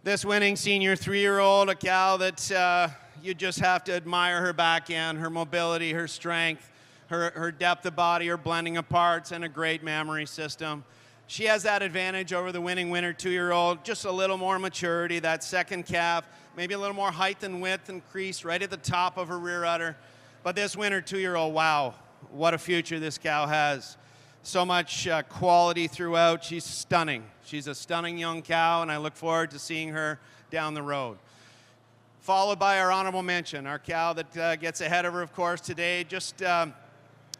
S2: This winning senior 3-year-old, a cow that you just have to admire her back end, her mobility, her strength, her depth of body, her blending of parts, and a great mammary system. She has that advantage over the winning winner 2-year-old, just a little more maturity, that second calf, maybe a little more height and width and crease right at the top of her rear udder. But this winner 2-year-old, wow, what a future this cow has. So much quality throughout. She's stunning. She's a stunning young cow, and I look forward to seeing her down the road. Followed by our honorable mention, our cow that gets ahead of her, of course, today. Just a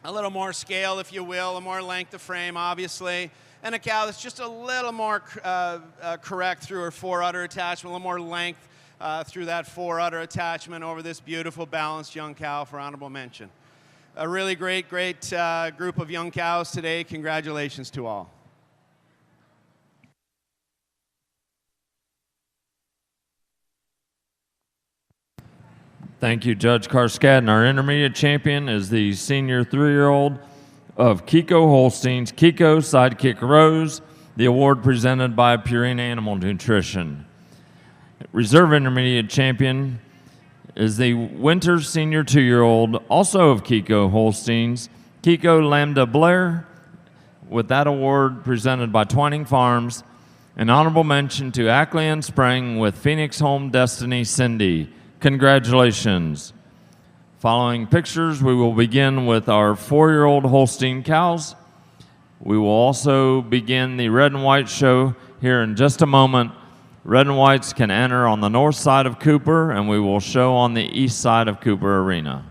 S2: little more scale, if you will, a more length of frame, obviously. And a cow that's just a little more correct through her fore-udder attachment, a little more length through that fore-udder attachment over this beautiful, balanced young cow for honorable mention. A really great group of young cows today. Congratulations to all.
S1: Thank you, Judge Karskad. And our intermediate champion is the senior 3-year-old of Kiko Holstein's Kiko Sidekick Rose, the award presented by Purina Animal Nutrition. Reserve intermediate champion is the winter senior 2-year-old, also of Kiko Holstein's, Kiko Lambda Blair, with that award presented by Twining Farms. An honorable mention to Ackley and Spring with Phoenix Home Destiny Cindy. Congratulations. Following pictures, we will begin with our 4-year-old Holstein cows. We will also begin the red and white show here in just a moment. Red and whites can enter on the north side of Cooper, and we will show on the east side of Cooper Arena.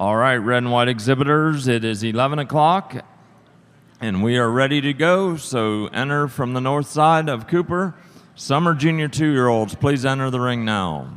S1: All right, red and white exhibitors, it is 11 o'clock and we are ready to go. So enter from the north side of Cooper. Summer junior 2-year-olds, please enter the ring now.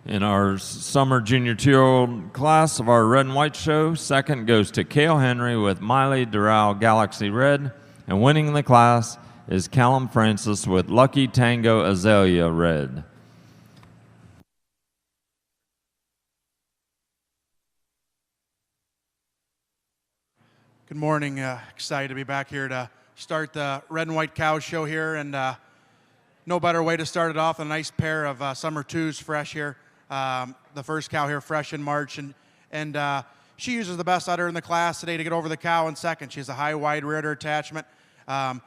S1: In our summer junior 2-year-old class of our red and white show, second goes to Cale Henry with Miley Doral Galaxy Red, and winning the class is Callum Francis with Lucky Tango Azalea Red.
S3: Good morning. Excited to be back here to start the red and white cow show here, and no better way to start it off than a nice pair of summer 2s fresh here. The first cow here fresh in March, and she uses the best udder in the class today to get over the cow in second. She has a high wide rear udder attachment.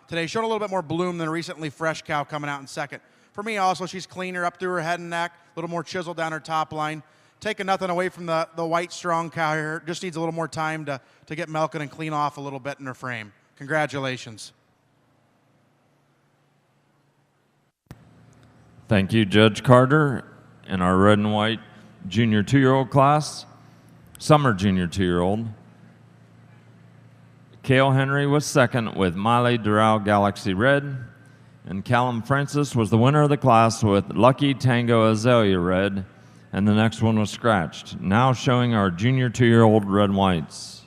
S3: Today showed a little bit more bloom than a recently fresh cow coming out in second. For me also, she's cleaner up through her head and neck, a little more chiseled down her top line. Taking nothing away from the white strong cow here, just needs a little more time to get milking and clean off a little bit in her frame. Congratulations.
S1: Thank you, Judge Carter. In our red and white junior 2-year-old class, summer junior 2-year-old, Cale Henry was second with Miley Doral Galaxy Red, and Callum Francis was the winner of the class with Lucky Tango Azalea Red, and the next one was scratched. Now showing our junior 2-year-old red and whites.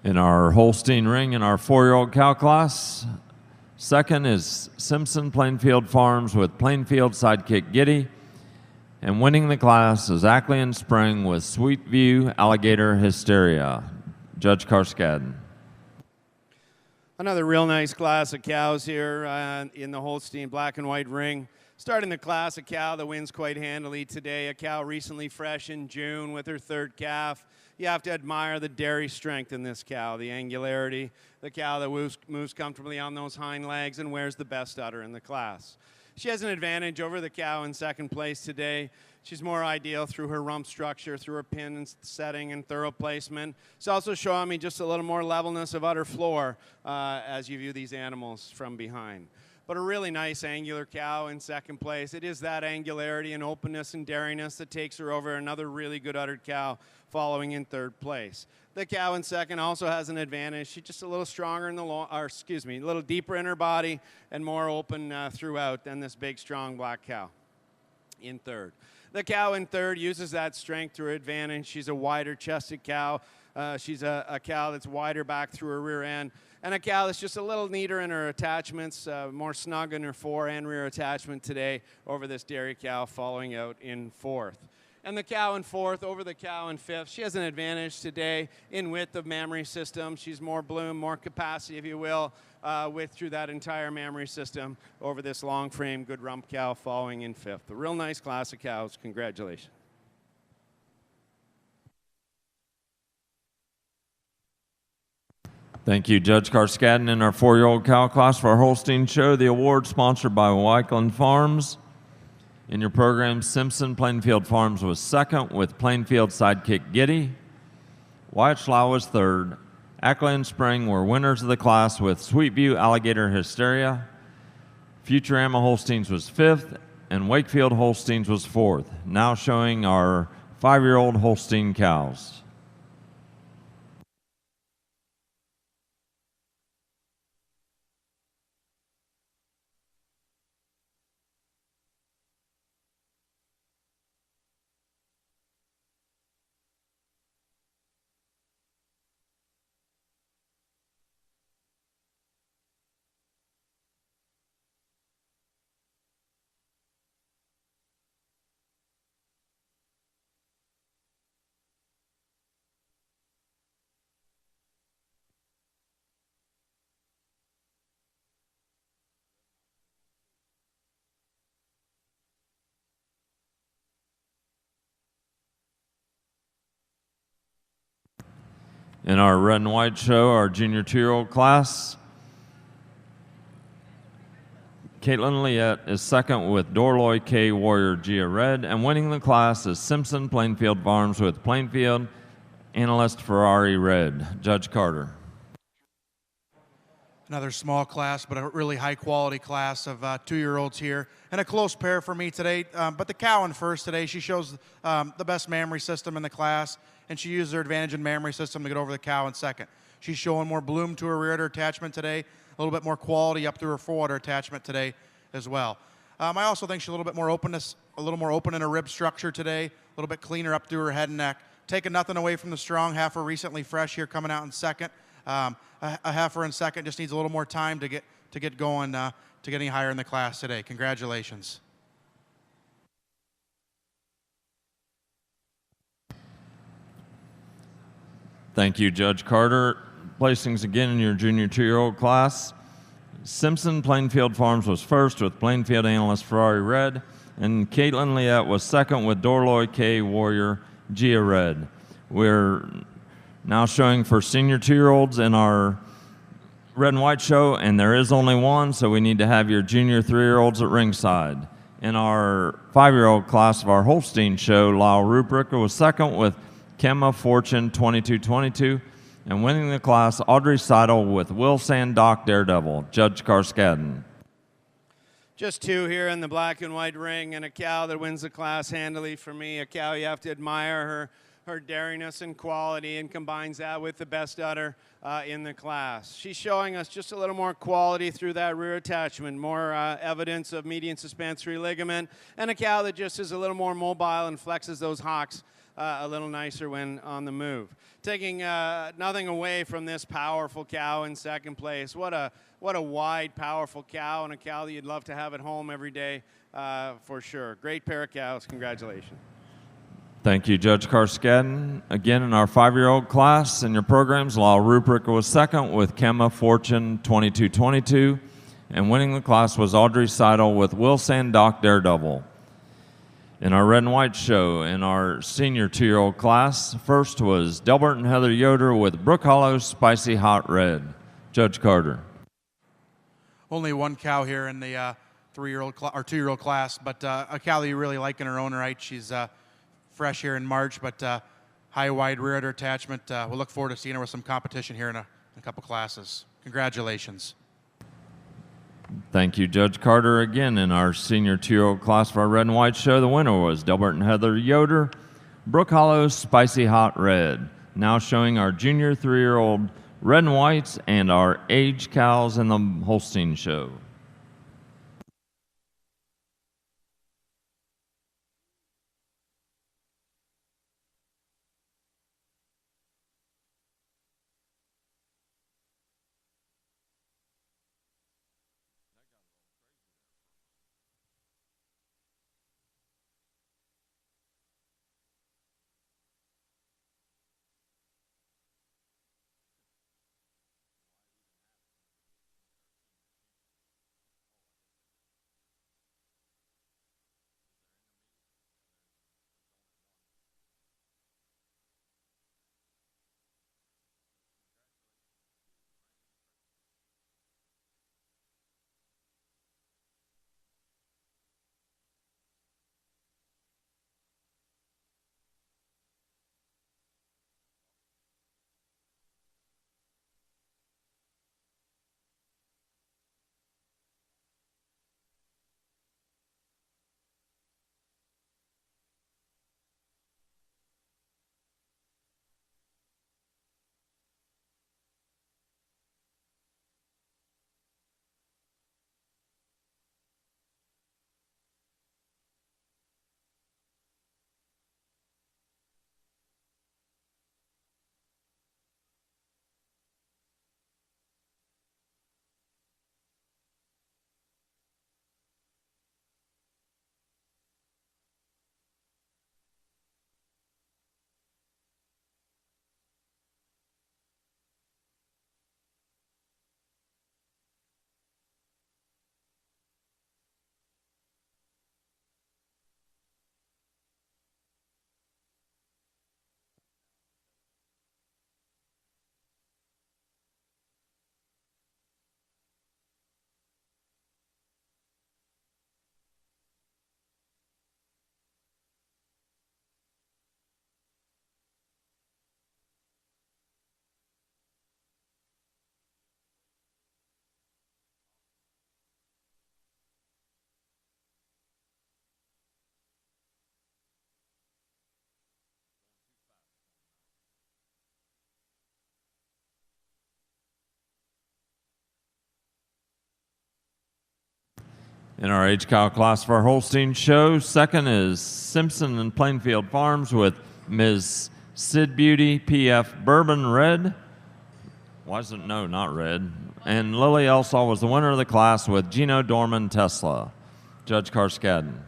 S1: In our Holstein ring in our 4-year-old cow class, second is Simpson Plainfield Farms with Plainfield sidekick Giddy. And winning the class is Ackley and Spring with Sweet View Alligator Hysteria. Judge Karskadden.
S2: Another real nice class of cows here in the Holstein black and white ring. Starting the class, a cow that wins quite handily today. A cow recently fresh in June with her third calf. You have to admire the dairy strength in this cow, the angularity, the cow that moves comfortably on those hind legs and wears the best udder in the class. She has an advantage over the cow in second place today. She's more ideal through her rump structure, through her pin setting and thorough placement. It's also showing me just a little more levelness of udder floor as you view these animals from behind. But a really nice angular cow in second place. It is that angularity and openness and dariness that takes her over another really good uddered cow following in third place. The cow in second also has an advantage. She's just a little stronger in the a little deeper in her body and more open throughout than this big, strong black cow in third. The cow in third uses that strength to her advantage. She's a wider chested cow. She's a cow that's wider back through her rear end. And a cow that's just a little neater in her attachments, more snug in her fore and rear attachment today over this dairy cow following out in fourth. And the cow in fourth over the cow in fifth. She has an advantage today in width of mammary system. She's more bloom, more capacity, if you will, width through that entire mammary system over this long frame, good rump cow following in fifth. A real nice class of cows. Congratulations.
S1: Thank you, Judge Karskadden. In our 4-year-old cow class for our Holstein show, the award sponsored by Wykeland Farms. In your program, Simpson Plainfield Farms was second with Plainfield sidekick Giddy. Wyatt Schlau was third. Ackley and Spring were winners of the class with Sweetview Alligator Hysteria. Futurama Holsteins was fifth, and Wakefield Holsteins was fourth. Now showing our 5-year-old Holstein cows. In our red and white show, our junior 2-year-old class, Caitlin Liette is second with Dorloy K. Warrior Gia Red, and winning the class is Simpson Plainfield Farms with Plainfield Analyst Ferrari Red. Judge Carter.
S3: Another small class, but a really high-quality class of 2-year-olds here. And a close pair for me today. But the cow in first today, she shows the best mammary system in the class, and she used her advantage in mammary system to get over the cow in second. She's showing more bloom to her rear udder attachment today, a little bit more quality up through her fore udder attachment today as well. I also think she's a little bit more openness, a little more open in her rib structure today, a little bit cleaner up through her head and neck. Taking nothing away from the strong heifer recently fresh here coming out in second. A heifer in second just needs a little more time to get going to get any higher in the class today. Congratulations.
S1: Thank you, Judge Carter. Placings again in your junior 2-year-old class. Simpson Plainfield Farms was first with Plainfield Analyst Ferrari Red, and Caitlin Liette was second with Dorloy K. Warrior Gia Red. We're now showing for senior 2-year-olds in our red and white show, and there is only one, so we need to have your junior 3-year-olds at ringside. In our 5-year-old class of our Holstein show, Lyle Rubricker was second with Kemma Fortune 2222, and winning the class, Audrey Seidel with Will Sandock Daredevil. Judge Karskadden.
S2: Just two here in the black and white ring, and a cow that wins the class handily for me. A cow you have to admire her dariness and quality, and combines that with the best udder in the class. She's showing us just a little more quality through that rear attachment, more evidence of median suspensory ligament, and a cow that just is a little more mobile and flexes those hocks a little nicer when on the move. Taking nothing away from this powerful cow in second place. What a wide, powerful cow, and a cow that you'd love to have at home every day for sure. Great pair of cows. Congratulations.
S1: Thank you, Judge Carskadden. Again, in our 5-year-old class in your programs, Lyle Ruprecht was second with Kemma Fortune 2222, and winning the class was Audrey Seidel with Will Sandock Daredevil. In our red and white show, in our senior 2-year-old class, first was Delbert and Heather Yoder with Brook Hollow Spicy Hot Red. Judge Carter.
S3: Only one cow here in the 3-year-old or 2-year-old class, but a cow that you really like in her own right. She's fresh here in March, but high wide rear udder attachment. We'll look forward to seeing her with some competition here in a couple classes. Congratulations.
S1: Thank you, Judge Carter. Again, in our senior 2-year-old class for our red and white show, the winner was Delbert and Heather Yoder, Brook Hollow Spicy Hot Red. Now showing our junior 3-year-old red and whites and our age cows in the Holstein show. In our age cow class for our Holstein show, second is Simpson and Plainfield Farms with Ms. Sid Beauty PF Bourbon Red. Why is it no, not red? And Lily Elsall was the winner of the class with Gino Dorman Tesla. Judge Carskadden.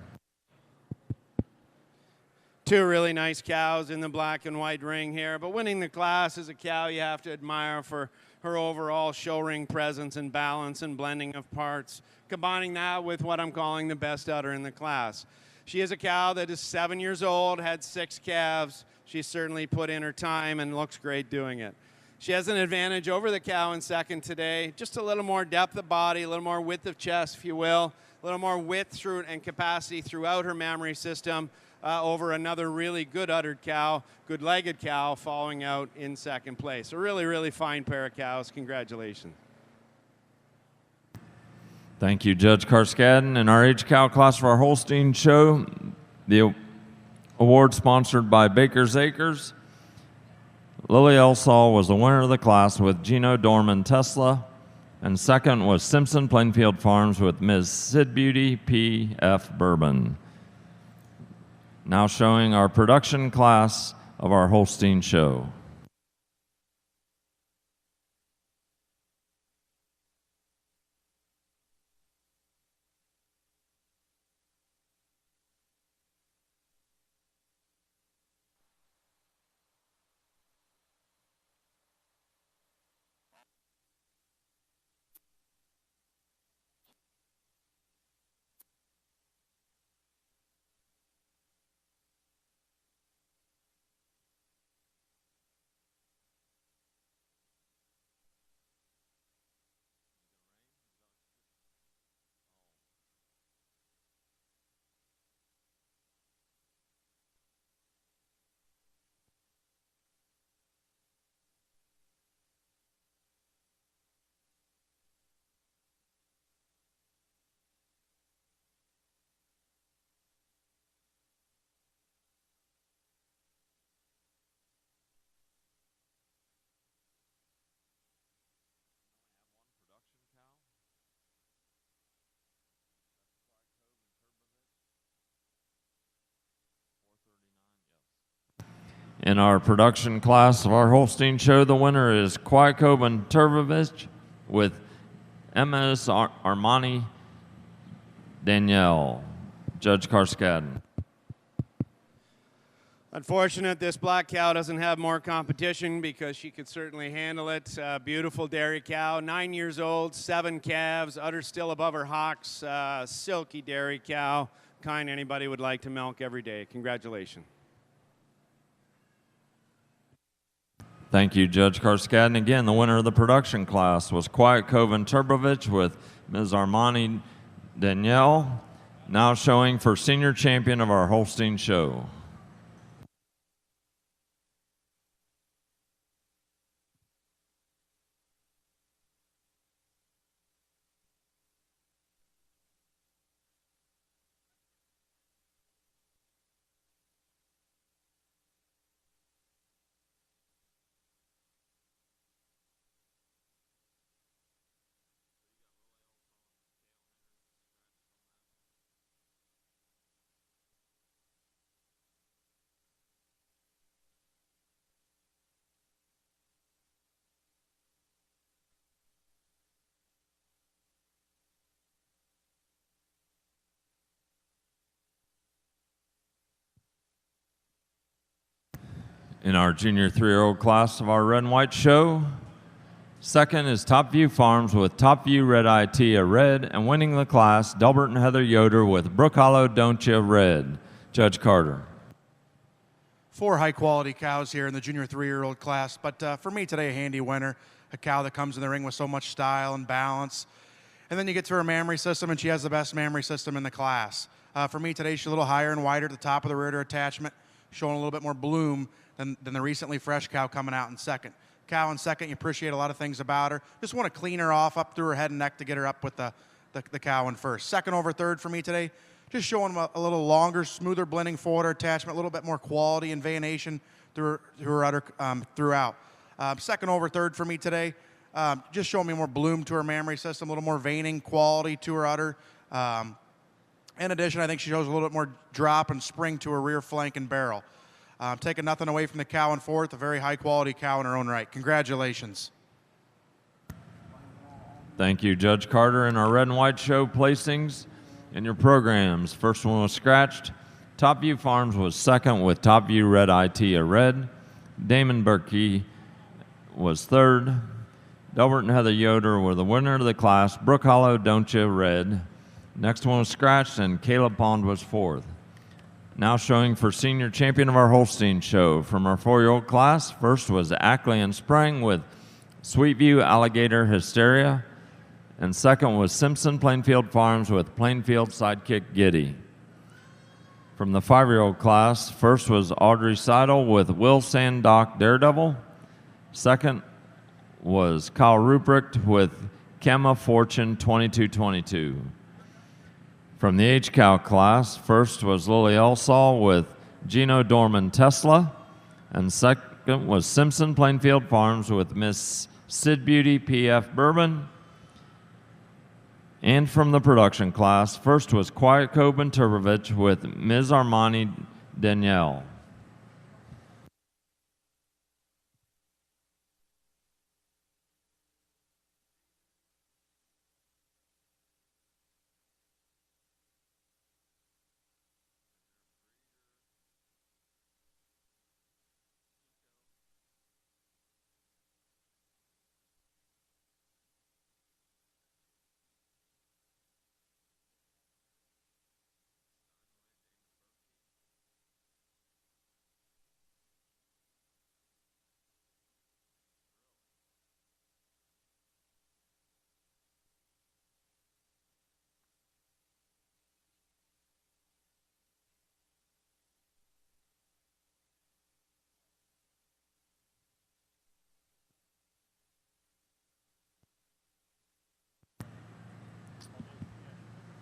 S2: Two really nice cows in the black and white ring here, but winning the class is a cow you have to admire for her overall show ring presence and balance and blending of parts, combining that with what I'm calling the best udder in the class. She is a cow that is 7 years old, had 6 calves. She's certainly put in her time and looks great doing it. She has an advantage over the cow in second today, just a little more depth of body, a little more width of chest, if you will, a little more width through and capacity throughout her mammary system, over another really good uddered cow, good legged cow following out in second place. A really, really fine pair of cows. Congratulations.
S1: Thank you, Judge Carskadden. In our age cow class for our Holstein show, the award sponsored by Baker's Acres. Lily Elsall was the winner of the class with Gino Dorman Tesla, and second was Simpson Plainfield Farms with Ms. Sid Beauty P.F. Bourbon. Now showing our production class of our Holstein show. In our production class of our Holstein show, the winner is Kwykoban Turbovich with MS Armani Danielle. Judge Karskadin.
S2: Unfortunate this black cow doesn't have more competition because she could certainly handle it. Beautiful dairy cow, 9 years old, 7 calves, udder still above her hocks, silky dairy cow, kind anybody would like to milk every day. Congratulations.
S1: Thank you, Judge Karskadin. Again, the winner of the production class was Kwykoban Turbovich with Ms. Armani Danielle, now showing for senior champion of our Holstein show. In our junior 3-year-old class of our red and white show, second is Top View Farms with Top View Red Eye Tia Red, and winning the class, Delbert and Heather Yoder with Brook Hollow Don't Ya Red. Judge Carter.
S3: 4 high-quality cows here in the junior 3-year-old class, but for me today, a handy winner, a cow that comes in the ring with so much style and balance. And then you get to her mammary system, and she has the best mammary system in the class. For me today, she's a little higher and wider at the top of the rear to attachment, showing a little bit more bloom than the recently fresh cow coming out in second. Cow in second, you appreciate a lot of things about her. Just want to clean her off up through her head and neck to get her up with the cow in first. Second over third for me today, just showing a little longer, smoother blending forward attachment, a little bit more quality and veination through her udder throughout. Second over third for me today, just showing me more bloom to her mammary system, a little more veining quality to her udder. In addition, I think she shows a little bit more drop and spring to her rear flank and barrel. Taking nothing away from the cow in fourth, a very high-quality cow in her own right. Congratulations.
S1: Thank you, Judge Carter. In our red and white show placings in your programs, first one was scratched. Top View Farms was second with Top View Red Eye Tia Red. Damon Berkey was third. Delbert and Heather Yoder were the winner of the class. Brook Hollow Don't Ya Red. Next one was scratched, and Caleb Pond was fourth. Now showing for senior champion of our Holstein show from our 4-year-old class. First was Ackley and Spring with Sweetview Alligator Hysteria. And second was Simpson Plainfield Farms with Plainfield Sidekick Giddy. From the 5-year-old class, first was Audrey Seidel with Will Sandock Daredevil. Second was Kyle Ruprecht with Kemma Fortune 2222. From the H-Cow class, first was Lily Elsall with Gino Dorman Tesla, and second was Simpson Plainfield Farms with Miss Sid Beauty PF Bourbon. And from the production class, first was Kwykoban Turbovich with Ms. Armani Danielle.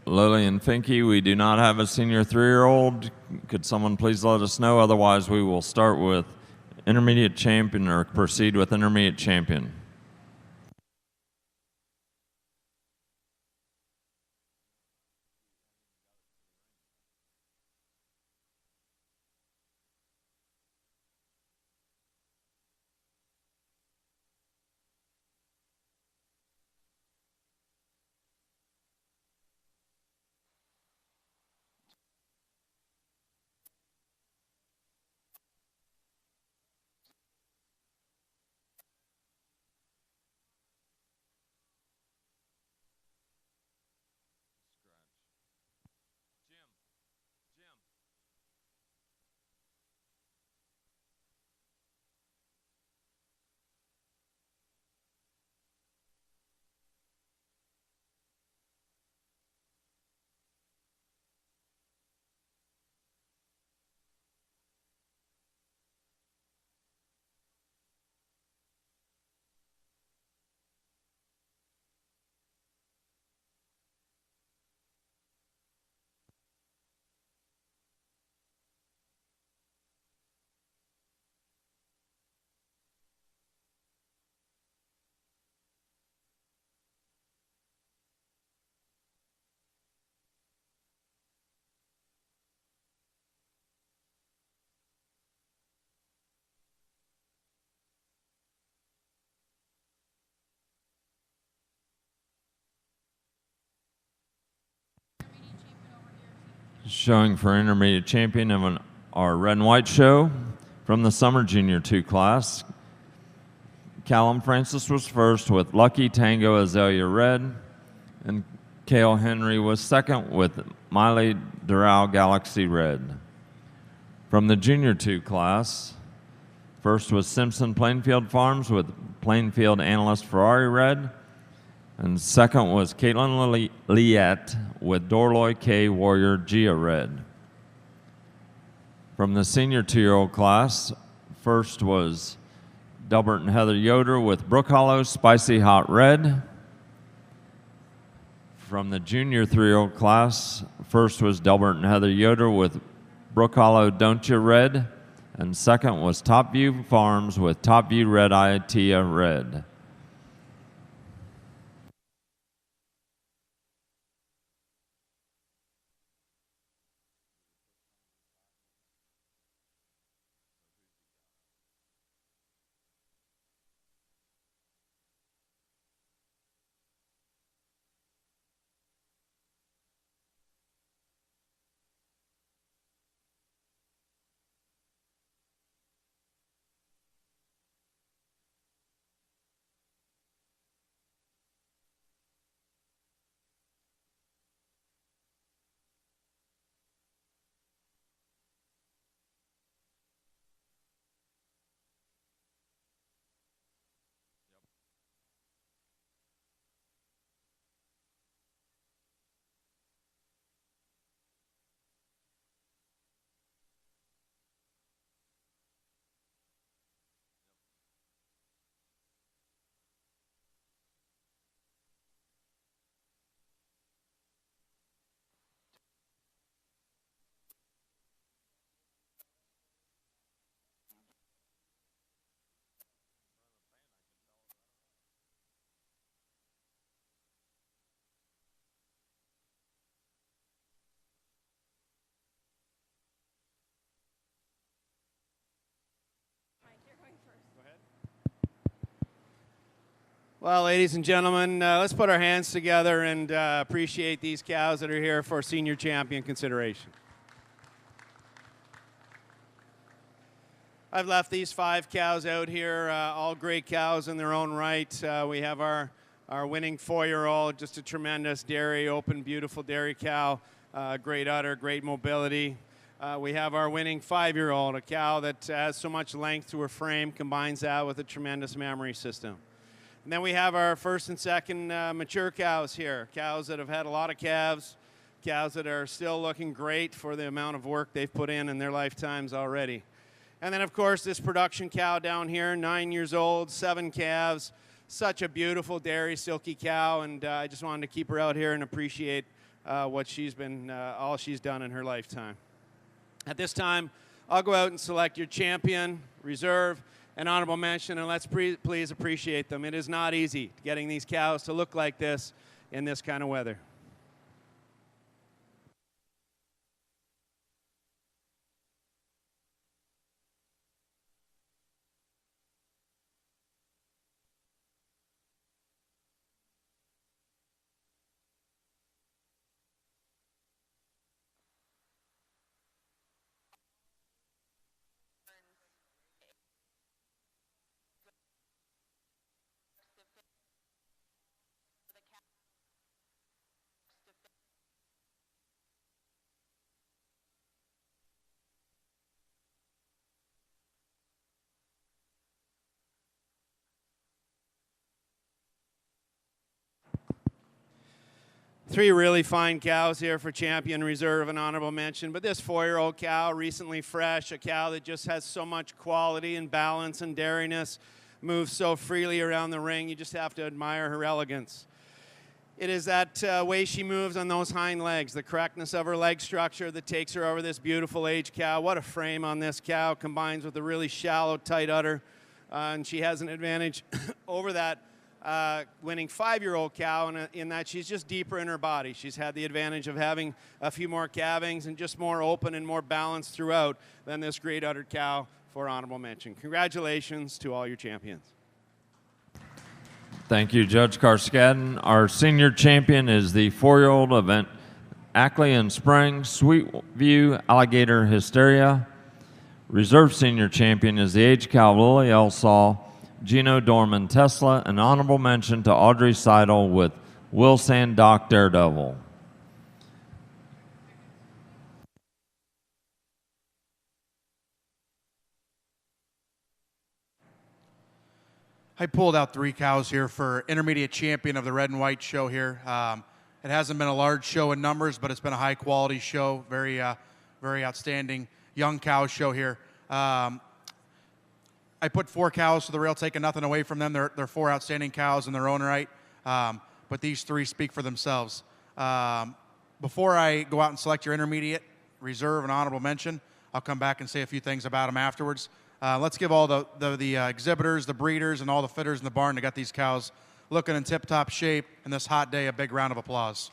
S1: Lillian Finke, we do not have a senior 3-year-old. Could someone please let us know? Otherwise, we will start with intermediate champion or proceed with intermediate champion. Showing for intermediate champion of our red and white show from the summer junior 2 class. Callum Francis was first with Lucky Tango Azalea Red, and Cale Henry was second with Miley Doral Galaxy Red. From the junior 2 class, first was Simpson Plainfield Farms with Plainfield Analyst Ferrari Red, and second was Caitlin Liette with Dorloy K Warrior Gia Red. From the senior 2-year-old class, first was Delbert and Heather Yoder with Brook Hollow Spicy Hot Red. From the junior 3-year-old class, first was Delbert and Heather Yoder with Brook Hollow Don't Ya Red, and second was Top View Farms with Top View Red Eye Tia Red.
S2: Well, ladies and gentlemen, let's put our hands together and appreciate these cows that are here for senior champion consideration. I've left these 5 cows out here, all great cows in their own right. We have our winning 4-year-old, just a tremendous dairy, open, beautiful dairy cow, great udder, great mobility. We have our winning 5-year-old, a cow that has so much length to her frame, combines that with a tremendous mammary system. And then we have our first and second mature cows here, cows that have had a lot of calves, cows that are still looking great for the amount of work they've put in their lifetimes already. And then, of course, this production cow down here, 9 years old, 7 calves, such a beautiful dairy, silky cow, and I just wanted to keep her out here and appreciate what she's been, all she's done in her lifetime. At this time, I'll go out and select your champion, reserve, and honorable mention, and let's please appreciate them. It is not easy getting these cows to look like this in this kind of weather. Three really fine cows here for champion, reserve, and honorable mention. But this 4-year-old cow, recently fresh, a cow that just has so much quality and balance and dairiness, moves so freely around the ring. You just have to admire her elegance. It is that way she moves on those hind legs, the correctness of her leg structure that takes her over this beautiful age cow. What a frame on this cow, combines with a really shallow, tight udder. And she has an advantage over that winning 5-year-old cow in that she's just deeper in her body. She's had the advantage of having a few more calvings and just more open and more balanced throughout than this great uddered cow for honorable mention. Congratulations to all your champions.
S1: Thank you, Judge Carskadden. Our senior champion is the 4-year-old event Ackley and Spring Sweetview Alligator Hysteria. Reserve senior champion is the age cow Lily Elsaw, Gino Dorman Tesla, an honorable mention to Audrey Seidel with Will Sandock Daredevil.
S3: I pulled out 3 cows here for intermediate champion of the red and white show here. It hasn't been a large show in numbers, but it's been a high quality show, very outstanding young cow show here. I put 4 cows to the rail, taking nothing away from them. They're 4 outstanding cows in their own right, but these 3 speak for themselves. Before I go out and select your intermediate, reserve, and honorable mention, I'll come back and say a few things about them afterwards. Let's give all the exhibitors, the breeders, and all the fitters in the barn that got these cows looking in tip-top shape in this hot day a big round of applause.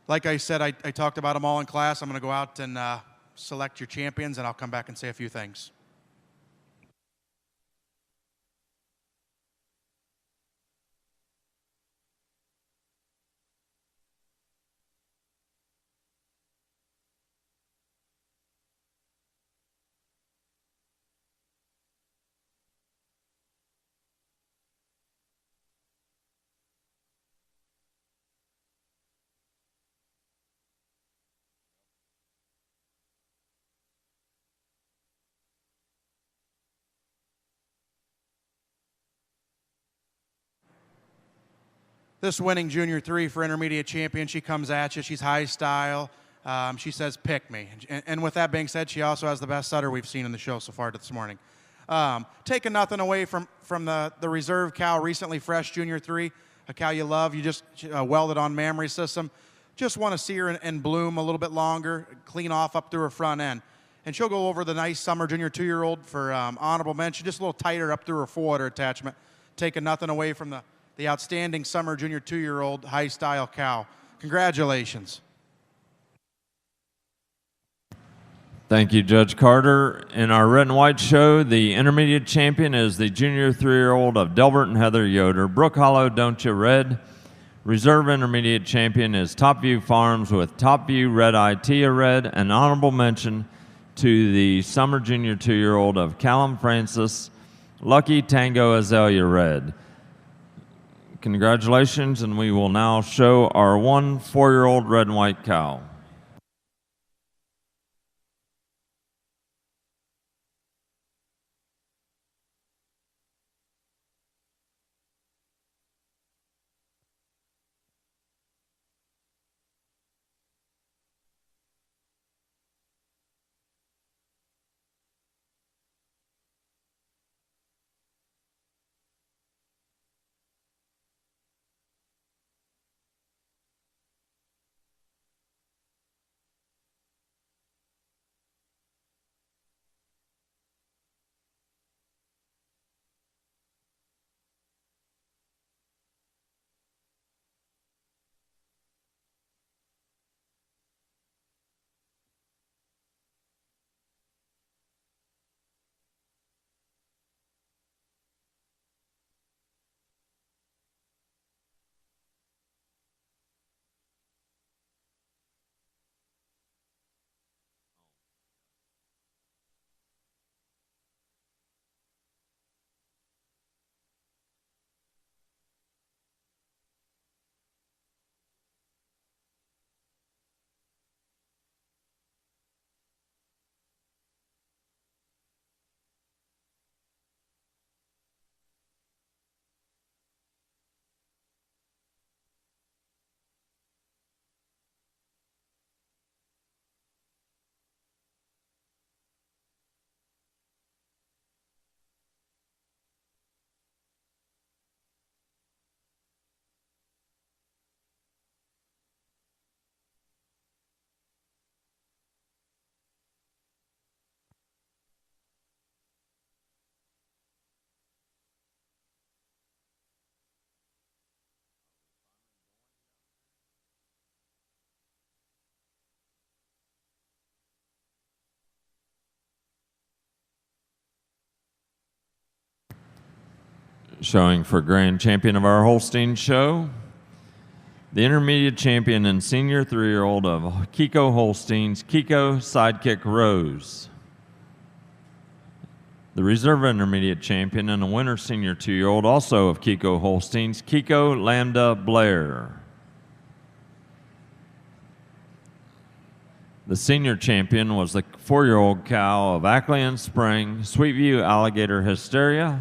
S3: Like I said, I talked about them all in class. I'm going to go out and select your champions, and I'll come back and say a few things. This winning Junior 3 for intermediate champion, she comes at you. She's high style. She says, pick me. And with that being said, she also has the best udder we've seen in the show so far this morning. Taking nothing away from the reserve cow, recently fresh Junior 3, a cow you love. You just welded on mammary system. Just want to see her in bloom a little bit longer, clean off up through her front end. And she'll go over the nice summer Junior 2-year-old for honorable mention, just a little tighter up through her forudder attachment. Taking nothing away from the outstanding summer Junior 2-year-old high-style cow. Congratulations.
S1: Thank you, Judge Carter. In our red and white show, the intermediate champion is the junior 3-year-old of Delbert and Heather Yoder, Brook Hollow Don't You Red. Reserve intermediate champion is Topview Farms with Topview Red Eye Tia Red. An honorable mention to the summer junior 2-year-old of Callum Francis, Lucky Tango Azalea Red. Congratulations, and we will now show our 1 4-year-old red and white cow. Showing for grand champion of our Holstein show, the intermediate champion and senior 3-year-old of Kiko Holsteins, Kiko Sidekick Rose. The reserve intermediate champion and a winner senior 2-year-old also of Kiko Holsteins, Kiko Lambda Blair. The senior champion was the 4-year-old cow of Ackley and Spring, Sweetview Alligator Hysteria.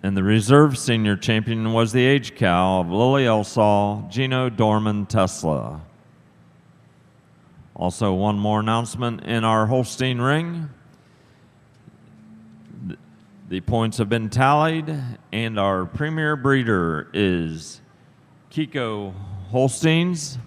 S1: And the reserve senior champion was the age cow of Lily Elsall, Gino Dorman Tesla. Also, one more announcement in our Holstein ring. The points have been tallied, and our premier breeder is Kiko Holsteins.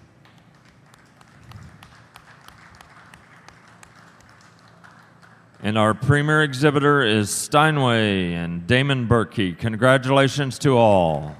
S1: And our premier exhibitor is Steinway and Damon Berkey. Congratulations to all.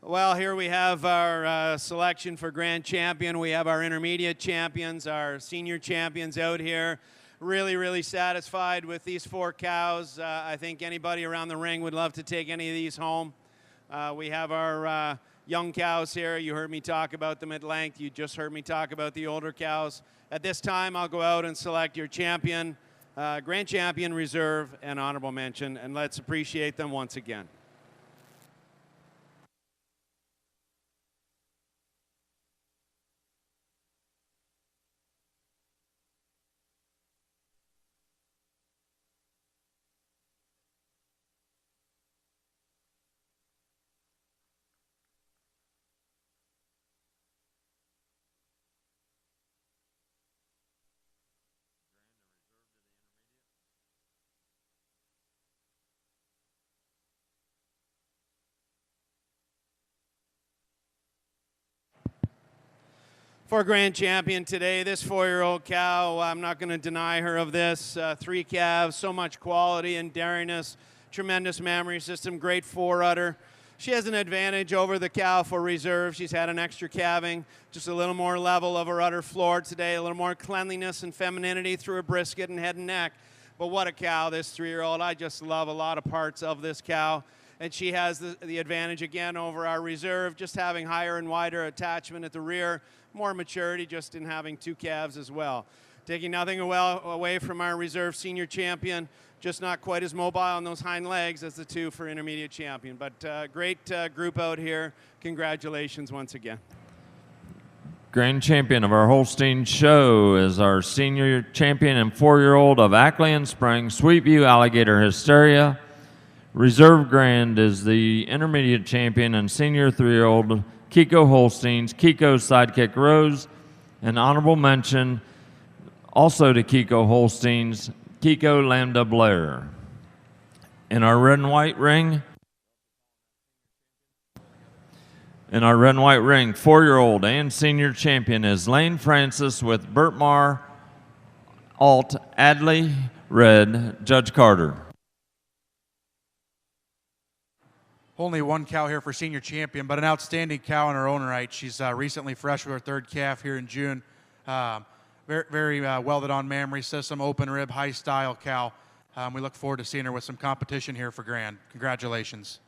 S2: Well, here we have our selection for grand champion. We have our intermediate champions, our senior champions out here. Really, really satisfied with these 4 cows. I think anybody around the ring would love to take any of these home. We have our young cows here. You heard me talk about them at length. You just heard me talk about the older cows. At this time, I'll go out and select your champion, grand champion, reserve, and honorable mention, and let's appreciate them once again. For grand champion today, this 4-year-old cow, I'm not going to deny her of this. 3 calves, so much quality and daringness, tremendous mammary system, great forerunner. She has an advantage over the cow for reserve. She's had an extra calving, just a little more level of her udder floor today, a little more cleanliness and femininity through her brisket and head and neck. But what a cow, this 3-year-old. I just love a lot of parts of this cow. And she has the advantage again over our reserve, just having higher and wider attachment at the rear, more maturity just in having 2 calves as well. Taking nothing away from our reserve senior champion, just not quite as mobile on those hind legs as the 2 for intermediate champion. But great group out here. Congratulations once again.
S1: Grand champion of our Holstein show is our senior champion and 4-year-old of Ackley and Spring, Sweetview Alligator Hysteria. Reserve Grand is the intermediate champion and senior 3-year-old Kiko Holsteins, Kiko's sidekick Rose, and honorable mention also to Kiko Holsteins, Kiko Lambda Blair. In our red and white ring, 4-year-old and senior champion is Lane Francis with Bert Marr, Alt Adley, red, Judge Carter.
S3: Only 1 cow here for senior champion, but an outstanding cow in her own right. She's recently fresh with her 3rd calf here in June. Very welded on mammary system, open rib, high style cow. We look forward to seeing her with some competition here for Grand. Congratulations.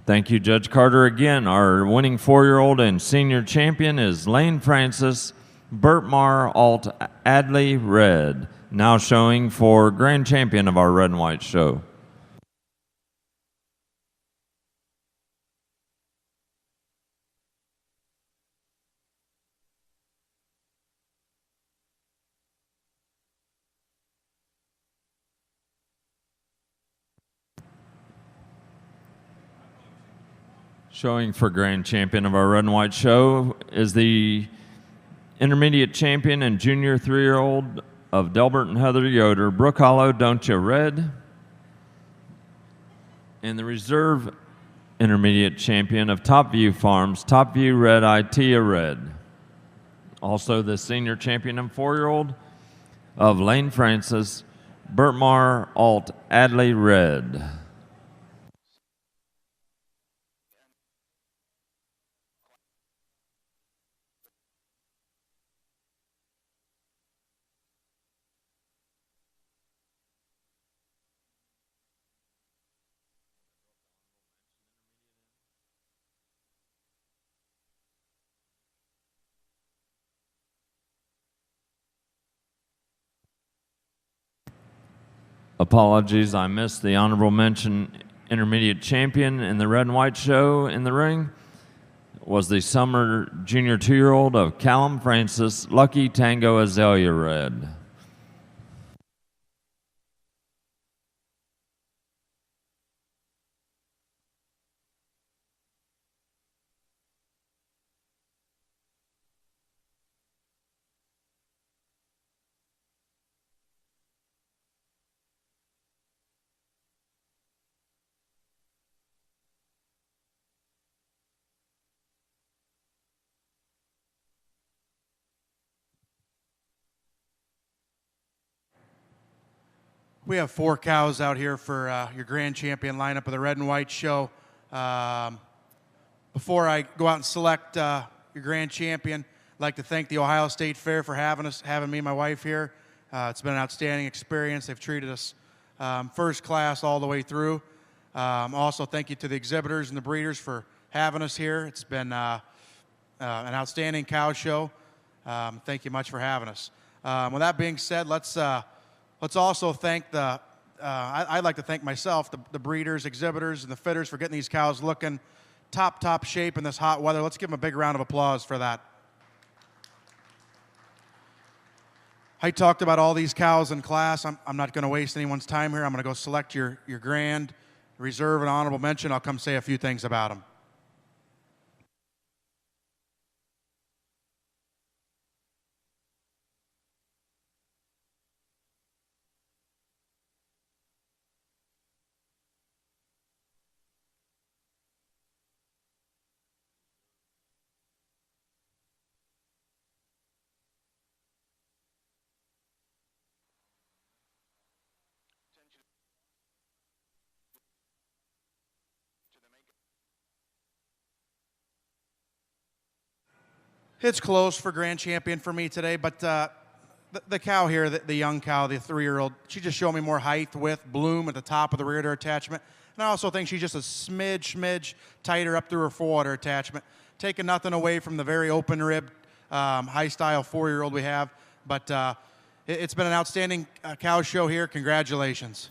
S1: Thank you, Judge Carter. Again, our winning 4-year-old and senior champion is Lane Francis, Bert Marr, Alt Adley, red. Now showing for grand champion of our red and white show. Showing for grand champion of our red and white show is the intermediate champion and junior 3-year-old of Delbert and Heather Yoder, Brook Hollow, Don't Ya red. And the reserve intermediate champion of Top View Farms, Top View Red Itea red. Also the senior champion and 4-year-old of Lane Francis, Bert Marr, Alt Adley red. Apologies, I missed the honorable mention intermediate champion in the red and white show in the ring was the summer junior 2-year-old of Callum Francis, Lucky Tango Azalea red.
S3: We have 4 cows out here for your grand champion lineup of the red and white show. Before I go out and select your grand champion, I'd like to thank the Ohio State Fair for having me and my wife here. It's been an outstanding experience. They've treated us first class all the way through. Also, thank you to the exhibitors and the breeders for having us here. It's been an outstanding cow show. Thank you much for having us. With that being said, let's also thank I'd like to thank myself, the breeders, exhibitors, and the fitters for getting these cows looking top shape in this hot weather. Let's give them a big round of applause for that. I talked about all these cows in class. I'm not going to waste anyone's time here. I'm going to go select your grand, reserve, and honorable mention. I'll come say a few things about them. It's close for grand champion for me today, but the cow here, the young cow, the 3-year-old, she just showed me more height, width, bloom at the top of the rear udder attachment. And I also think she's just a smidge tighter up through her forudder attachment. Taking nothing away from the very open rib, high style 4-year-old we have, but it's been an outstanding cow show here. Congratulations.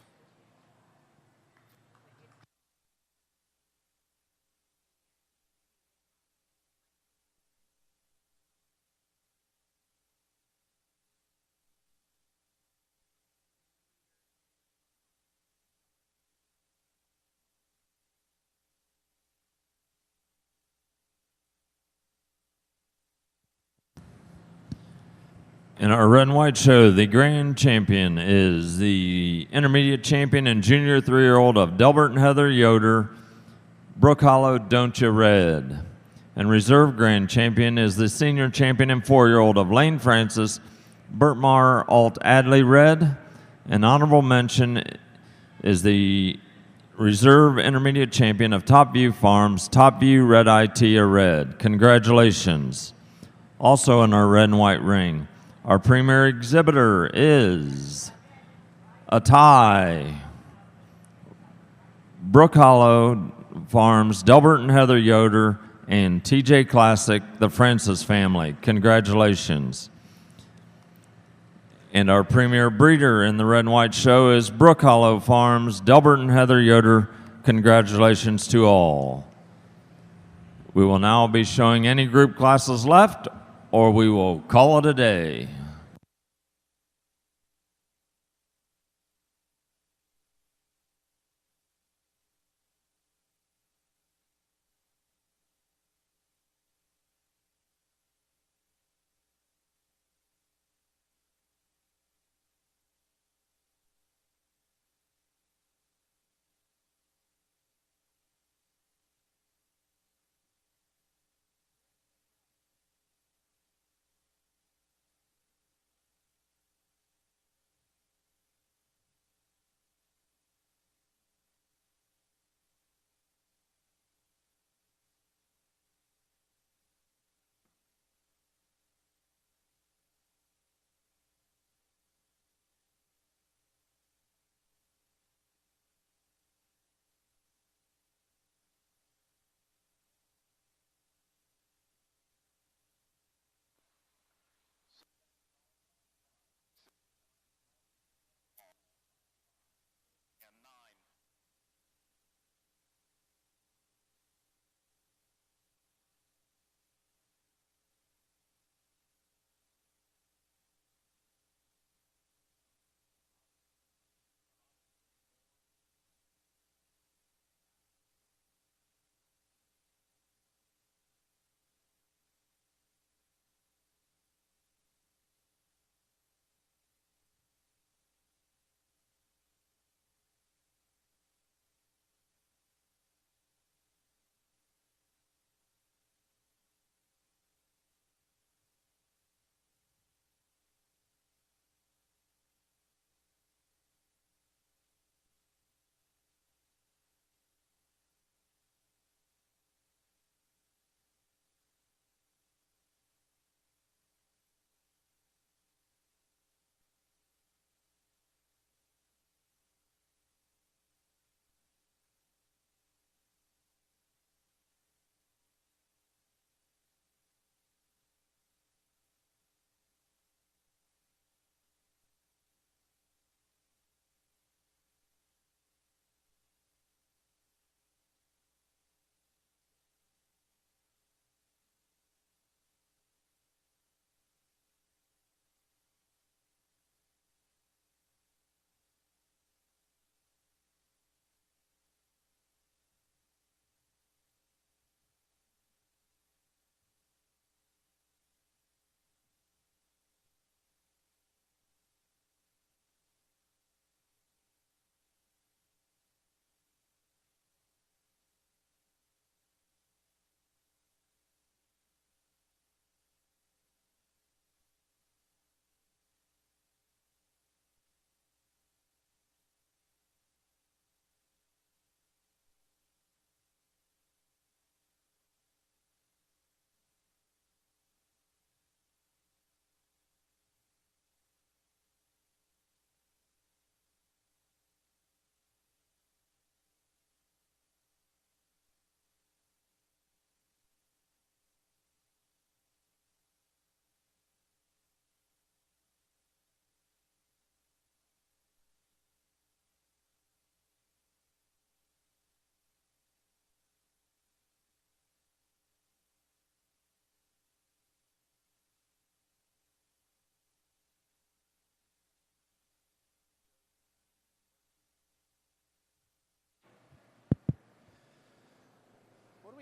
S1: In our red and white show, the grand champion is the intermediate champion and junior 3-year-old of Delbert and Heather Yoder, Brook Hollow Don't You Red. And reserve grand champion is the senior champion and 4-year-old of Lane Francis, Bertmar Alt Adley Red. An honorable mention is the reserve intermediate champion of Top View Farms, Top View Red Eye Tia Red. Congratulations. Also in our red and white ring, our premier exhibitor is a tie. Brook Hollow Farms, Delbert and Heather Yoder, and TJ Classic, the Francis family. Congratulations. And our premier breeder in the red and white show is Brook Hollow Farms, Delbert and Heather Yoder. Congratulations to all. We will now be showing any group classes left, or we will call it a day.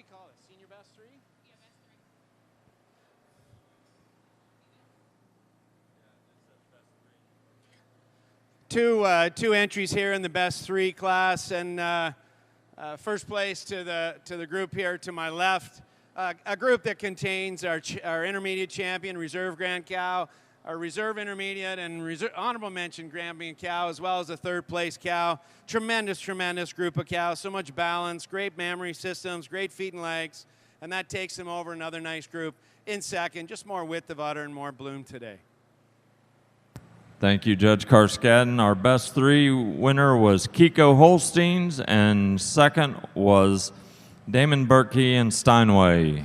S2: we call it? Senior best three?
S4: Yeah, best three.
S2: Two entries here in the best three class, and first place to the group here to my left, a group that contains our intermediate champion, reserve grand cow, our reserve intermediate, and honorable mention grand cow, as well as a third place cow. Tremendous group of cows. So much balance, great memory systems, great feet and legs, and that takes them over another nice group in second. Just more width of udder and more bloom today.
S1: Thank you, Judge Karskadden. Our best three winner was Kiko Holsteins, and second was Damon Berkey and Steinway.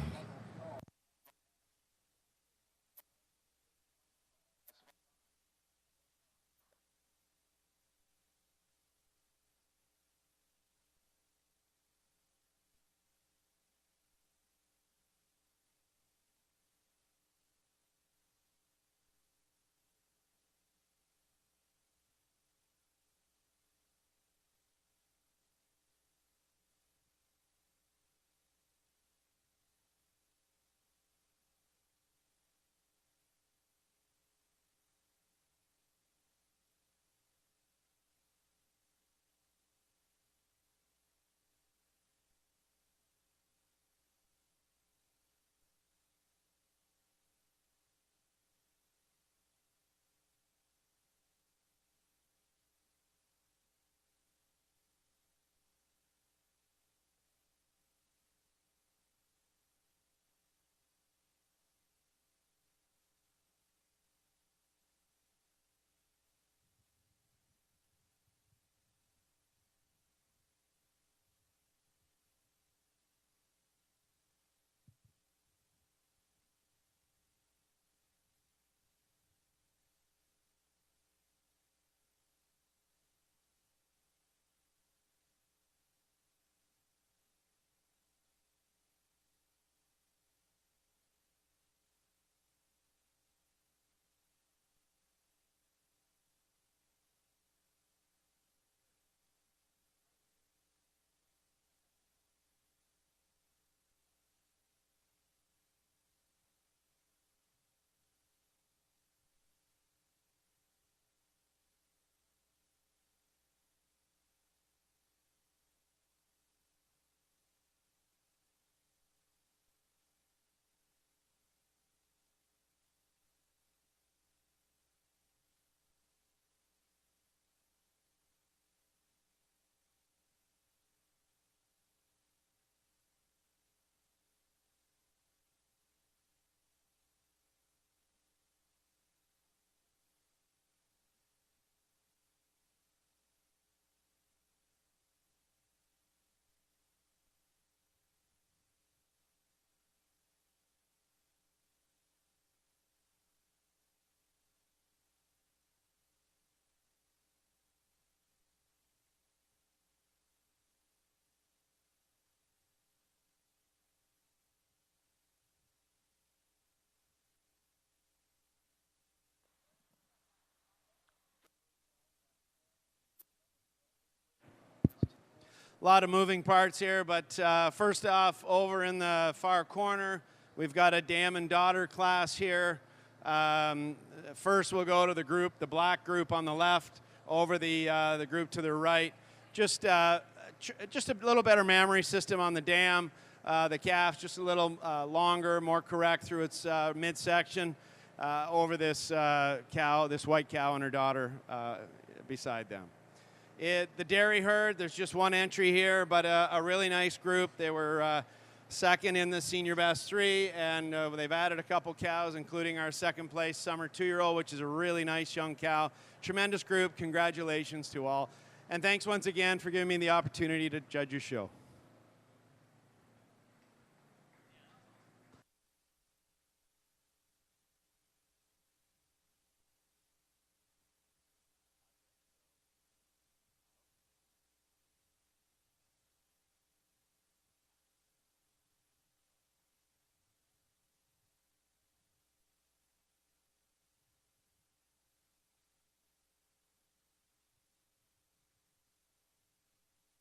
S2: A lot of moving parts here, but first off, over in the far corner, we've got a dam and daughter class here. First, we'll go to the black group on the left, over the group to the right. Just a little better mammary system on the dam. The calf just a little longer, more correct through its midsection. Over this cow, this white cow and her daughter beside them. The dairy herd, there's just one entry here, but a really nice group. They were second in the senior best three, and they've added a couple cows, including our second place summer 2-year-old, which is a really nice young cow. Tremendous group. Congratulations to all. And thanks once again for giving me the opportunity to judge your show.